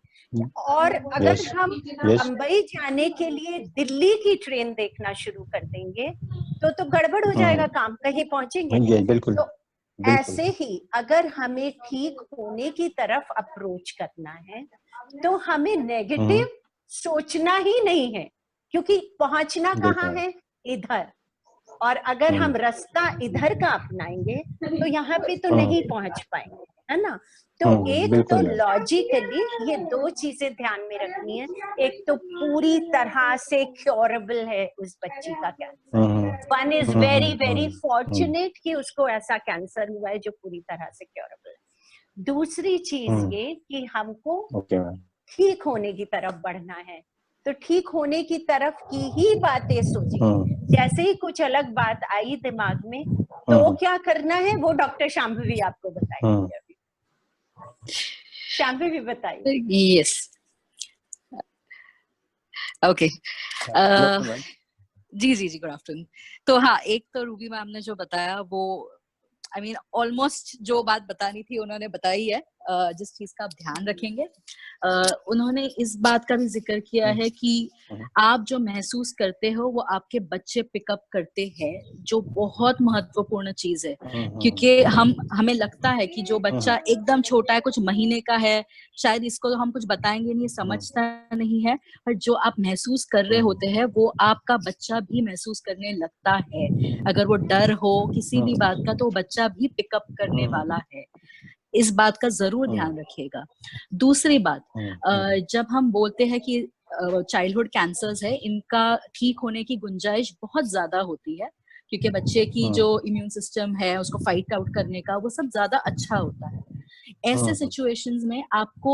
और अगर हम बम्बई जाने के लिए दिल्ली की ट्रेन देखना शुरू कर देंगे तो गड़बड़ हो जाएगा काम, कहीं पहुंचेंगे। बिल्कुल। तो ऐसे ही अगर हमें ठीक होने की तरफ अप्रोच करना है तो हमें नेगेटिव सोचना ही नहीं है, क्योंकि पहुंचना कहाँ है, इधर। और अगर हम रास्ता इधर का अपनाएंगे तो यहाँ पे तो नहीं पहुंच पाएंगे, है ना। तो एक तो लॉजिकली ये दो चीजें ध्यान में रखनी है, एक तो पूरी तरह से क्योरेबल है उस बच्ची का cancer, one is very very fortunate कि उसको ऐसा कैंसर हुआ है जो पूरी तरह से क्योरेबल है। दूसरी चीज ये कि हमको ठीक होने की तरफ बढ़ना है, तो ठीक होने की तरफ की ही बातें सोचिए। जैसे ही कुछ अलग बात आई दिमाग में तो क्या करना है वो डॉक्टर शांभवी आपको बताएंगे। अभी शांभवी बताइए। यस, ओके, जी गुड आफ्टरनून। तो हाँ, एक तो रूबी मैम ने जो बताया वो ऑलमोस्ट जो बात बतानी थी उन्होंने बताई है। जिस चीज का आप ध्यान रखेंगे, उन्होंने इस बात का भी जिक्र किया है कि आप जो महसूस करते हो वो आपके बच्चे पिकअप करते हैं, जो बहुत महत्वपूर्ण चीज है। क्योंकि हमें लगता है कि जो बच्चा एकदम छोटा है, कुछ महीने का है, शायद इसको तो हम कुछ बताएंगे नहीं, समझता नहीं है, पर जो आप महसूस कर रहे होते हैं वो आपका बच्चा भी महसूस करने लगता है। अगर वो डर हो किसी भी बात का तो बच्चा भी पिकअप करने वाला है। इस बात का जरूर ध्यान रखिएगा। दूसरी बात, जब हम बोलते हैं कि चाइल्डहुड कैंसर्स है, इनका ठीक होने की गुंजाइश बहुत ज्यादा होती है, क्योंकि बच्चे की जो इम्यून सिस्टम है उसको फाइट आउट करने का वो सब ज्यादा अच्छा होता है। ऐसे सिचुएशंस में आपको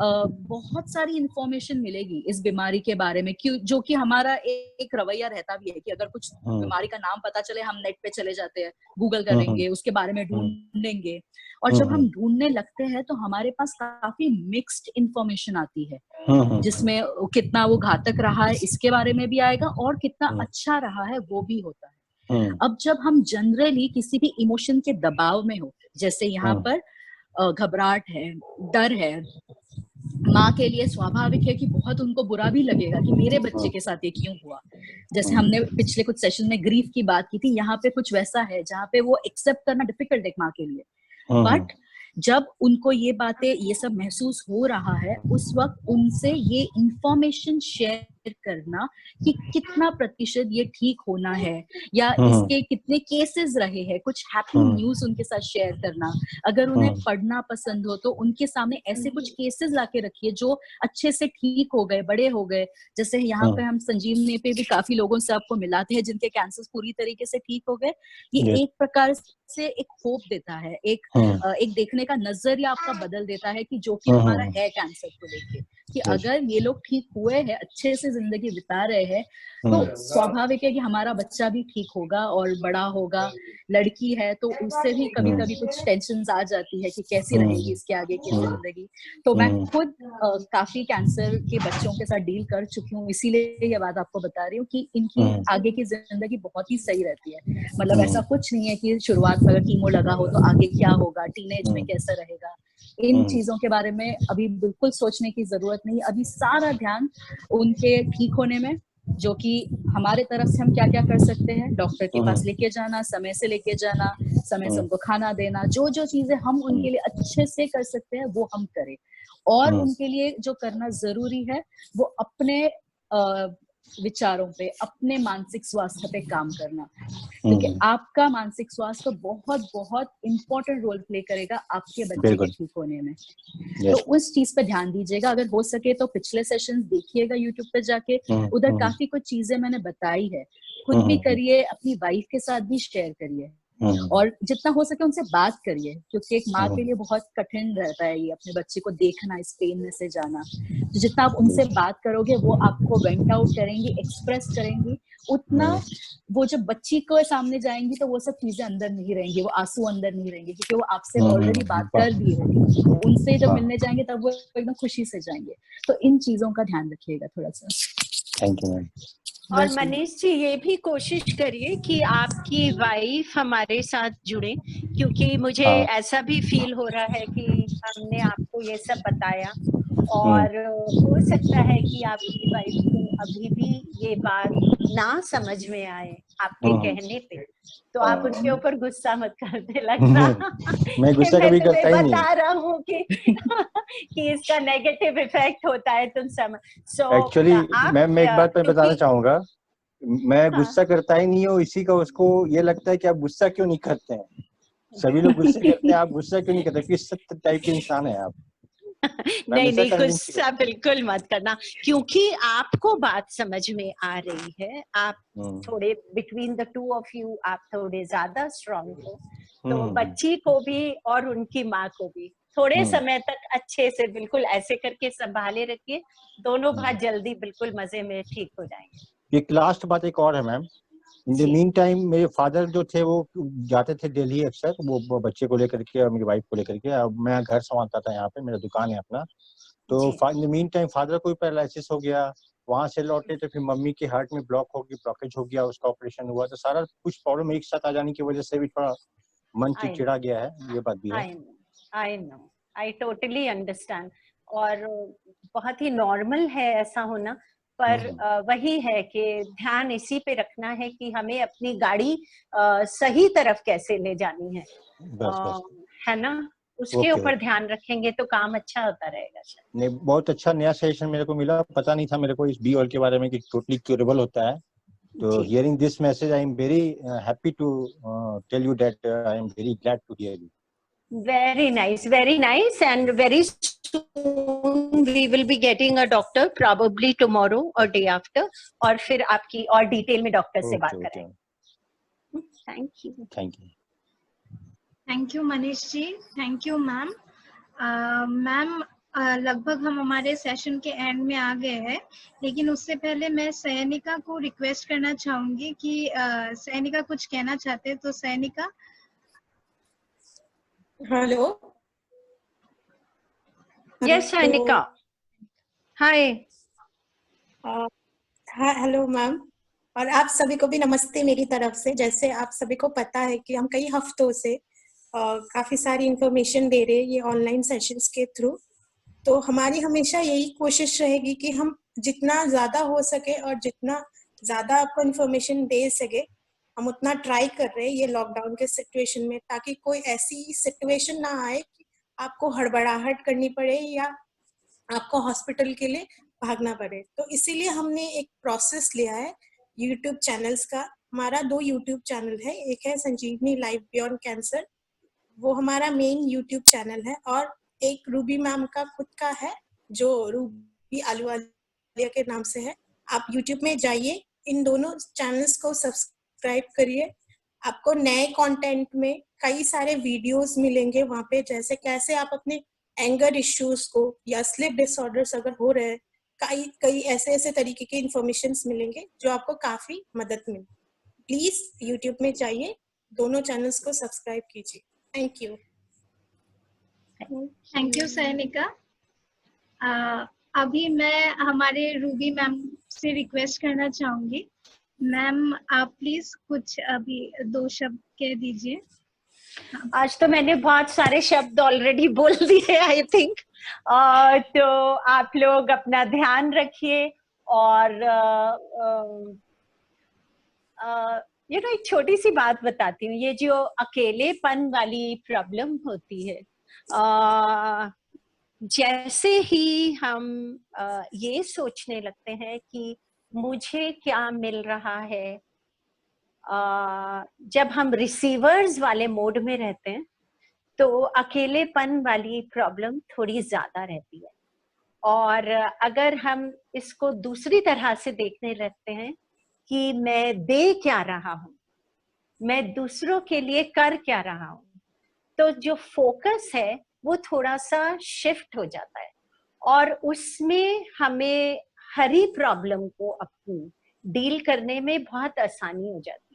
बहुत सारी इंफॉर्मेशन मिलेगी इस बीमारी के बारे में, जो कि हमारा एक रवैया रहता भी है कि अगर कुछ बीमारी का नाम पता चले हम नेट पे चले जाते हैं, गूगल करेंगे, उसके बारे में ढूंढेंगे, और जब हम ढूंढने लगते हैं तो हमारे पास काफी मिक्स्ड इंफॉर्मेशन आती है, जिसमें कितना वो घातक रहा है इसके बारे में भी आएगा और कितना अच्छा रहा है वो भी होता है। अब जब हम जनरली किसी भी इमोशन के दबाव में हो, जैसे यहाँ पर घबराहट है, डर है, माँ के लिए स्वाभाविक है कि बहुत उनको बुरा भी लगेगा कि मेरे बच्चे के साथ ये क्यों हुआ। जैसे हमने पिछले कुछ सेशन में ग्रीफ की बात की थी, यहाँ पे कुछ वैसा है जहाँ पे वो एक्सेप्ट करना डिफिकल्ट है माँ के लिए। बट जब उनको ये बातें, ये सब महसूस हो रहा है, उस वक्त उनसे ये इंफॉर्मेशन शेयर करना कि कितना प्रतिशत ये ठीक होना है या इसके कितने केसेस रहे हैं, कुछ हैप्पी न्यूज उनके साथ शेयर करना। अगर उन्हें पढ़ना पसंद हो तो उनके सामने ऐसे कुछ केसेस लाके रखिए जो अच्छे से ठीक हो गए, बड़े हो गए। जैसे यहाँ पे हम संजीवनी पे भी काफी लोगों से आपको मिलाते हैं जिनके कैंसर पूरी तरीके से ठीक हो गए। ये एक प्रकार से एक होप देता है, एक देखने का नजरिया आपका बदल देता है कि जो कि हमारा है कैंसर को लेके, कि अगर ये लोग ठीक हुए हैं, अच्छे से जिंदगी बिता रहे हैं, तो स्वाभाविक है कि हमारा बच्चा भी ठीक होगा और बड़ा होगा। लड़की है तो उससे भी कभी कभी कुछ टेंशन आ जाती है कि कैसी रहेगी इसके आगे की जिंदगी। तो मैं खुद काफी कैंसर के बच्चों के साथ डील कर चुकी हूँ, इसीलिए ये बात आपको बता रही हूँ कि इनकी आगे की जिंदगी बहुत ही सही रहती है। मतलब ऐसा कुछ नहीं है कि शुरुआत में अगर कीमो लगा हो तो आगे क्या होगा, टीनेज में कैसा रहेगा, इन चीजों के बारे में अभी बिल्कुल सोचने की जरूरत नहीं। अभी सारा ध्यान उनके ठीक होने में, जो कि हमारे तरफ से हम क्या क्या कर सकते हैं, डॉक्टर के पास लेके जाना, समय से लेके जाना, समय से उनको खाना देना, जो जो चीजें हम उनके लिए अच्छे से कर सकते हैं वो हम करें। और उनके लिए जो करना जरूरी है वो अपने विचारों पे, अपने मानसिक स्वास्थ्य पे काम करना, क्योंकि आपका मानसिक स्वास्थ्य बहुत बहुत इम्पोर्टेंट रोल प्ले करेगा आपके बच्चे के ठीक होने में। तो उस चीज पे ध्यान दीजिएगा। अगर हो सके तो पिछले सेशंस देखिएगा यूट्यूब पे जाके, उधर काफी कुछ चीजें मैंने बताई है। खुद भी करिए, अपनी वाइफ के साथ भी शेयर करिए और जितना हो सके उनसे बात करिए, क्योंकि एक माँ के लिए बहुत कठिन रहता है ये अपने बच्चे को देखना, इस पेन में से जाना। तो जितना आप उनसे बात करोगे, वो आपको वेंट आउट करेंगी, एक्सप्रेस करेंगी, उतना वो जब बच्ची को सामने जाएंगी तो वो सब चीजें अंदर नहीं रहेंगी, वो आंसू अंदर नहीं रहेंगे, क्योंकि वो आपसे ऑलरेडी बात कर दी होगी। उनसे जब मिलने जाएंगे तब वो एकदम खुशी से जाएंगे। तो इन चीजों का ध्यान रखिएगा थोड़ा सा। Thank you ma'am. और मनीष जी ये भी कोशिश करिए कि आपकी वाइफ हमारे साथ जुड़े, क्योंकि मुझे ऐसा भी फील हो रहा है कि हमने आपको ये सब बताया और हो सकता है कि आपकी वाइफ को अभी भी ये बात ना समझ में आए आपके कहने पे, तो आप उनके ऊपर गुस्सा मत करने लगना। मैं गुस्सा कभी करता ही नहीं। बता रहा हूँ कि इसका नेगेटिव इफेक्ट होता है, तुम समझ। एक्चुअली मैं एक बात मैं बताना चाहूंगा मैं गुस्सा करता ही नहीं हूँ, इसी का उसको ये लगता है कि आप गुस्सा क्यों नहीं करते हैं। सभी लोग गुस्से करते हैं, आप गुस्सा क्यों नहीं करते? किस टाइप के इंसान है आप? नहीं नहीं, गुस्सा बिल्कुल मत करना, क्योंकि आपको बात समझ में आ रही है। आप थोड़े between the two of you आप थोड़े ज्यादा स्ट्रांग हो, तो बच्ची को भी और उनकी माँ को भी थोड़े समय तक अच्छे से बिल्कुल ऐसे करके संभाले रखिए। दोनों बात जल्दी बिल्कुल मजे में ठीक हो जाएंगे। एक लास्ट बात एक और है ma'am. In the mean time मेरे फादर जो थे वो जाते थे दिल्ली अक्सर, वो बच्चे को लेकर के और मेरी वाइफ को लेकर के। अब मैं घर संभालता था, यहाँ पे मेरा दुकान है अपना। तो in the mean time father को भी पैरालिसिस हो गया, वहां से लौटे तो फिर मम्मी के हार्ट में ब्लॉकेज हो गया, उसका ऑपरेशन हुआ। तो सारा कुछ प्रॉब्लम एक साथ आ जाने की वजह से भी थोड़ा मन चिड़चिड़ा गया है, ये बात भी है। I know, I totally understand, और बहुत ही नॉर्मल है ऐसा होना। पर वही है कि ध्यान इसी पे रखना है कि हमें अपनी गाड़ी सही तरफ कैसे ले जानी है, है ना? उसके ऊपर ध्यान रखेंगे तो काम अच्छा होता रहेगा। नहीं, बहुत अच्छा नया सजेशन मेरे को मिला, पता नहीं था मेरे को इस बी ऑयल के बारे में कि टोटली क्यूरेबल होता है। तो hearing this message I am very happy to tell you that I am very glad to hear you. very nice, and very soon we will be getting a doctor, probably tomorrow or day after, और फिर आपकी और डिटेल में डॉक्टर से बात करेंगे। Thank you Manish ji, thank you ma'am. Ma'am लगभग हम हमारे सेशन के एंड में आ गए हैं, लेकिन उससे पहले मैं सैनिका को रिक्वेस्ट करना चाहूंगी कि सैनिका कुछ कहना चाहते हैं। तो सैनिका। हेलो। यस सैनिका, हाय। हेलो मैम, और आप सभी को भी नमस्ते मेरी तरफ से। जैसे आप सभी को पता है कि हम कई हफ्तों से काफी सारी इंफॉर्मेशन दे रहे हैं ये ऑनलाइन सेशंस के थ्रू। तो हमारी हमेशा यही कोशिश रहेगी कि हम जितना ज्यादा हो सके और जितना ज्यादा आपको इंफॉर्मेशन दे सके हम उतना ट्राई कर रहे हैं ये लॉकडाउन के सिचुएशन में, ताकि कोई ऐसी सिचुएशन ना आए कि आपको हड़बड़ाहट करनी पड़े या आपको हॉस्पिटल के लिए भागना पड़े। तो इसीलिए हमने एक प्रोसेस लिया है यूट्यूब चैनल्स का। हमारा 2 यूट्यूब चैनल है, एक है संजीवनी लाइफ बियॉन्ड कैंसर, वो हमारा मेन यूट्यूब चैनल है, और एक रूबी मैम का खुद का है जो रूबी आलूवालिया के नाम से है। आप यूट्यूब में जाइए, इन दोनों चैनल्स को सब्सक्राइब करिए। आपको नए कंटेंट में कई सारे वीडियोस मिलेंगे वहाँ पे, जैसे कैसे आप अपने एंगर इश्यूज को या स्लीप डिसऑर्डर्स अगर हो रहे हैं, कई ऐसे तरीके के इंफॉर्मेशंस मिलेंगे जो आपको काफी मदद मिले। प्लीज यूट्यूब में जाइए, दोनों चैनल्स को सब्सक्राइब कीजिए। Thank you. Thank you Sainika. अभी मैं हमारे रूबी मैम से रिक्वेस्ट करना चाहूंगी। मैम आप प्लीज कुछ अभी 2 शब्द कह दीजिए। आज तो मैंने बहुत सारे शब्द ऑलरेडी बोल दिए आई थिंक। तो आप लोग अपना ध्यान रखिए, और एक छोटी सी बात बताती हूँ। ये जो अकेलेपन वाली प्रॉब्लम होती है, जैसे ही हम ये सोचने लगते हैं कि मुझे क्या मिल रहा है, जब हम रिसीवर्स वाले मोड में रहते हैं तो अकेलेपन वाली प्रॉब्लम थोड़ी ज्यादा रहती है। और अगर हम इसको दूसरी तरह से देखने लगते हैं कि मैं दे क्या रहा हूँ, मैं दूसरों के लिए कर क्या रहा हूँ, तो जो फोकस है वो थोड़ा सा शिफ्ट हो जाता है, और उसमें हमें हर ही प्रॉब्लम को अपनी डील करने में बहुत आसानी हो जाती है।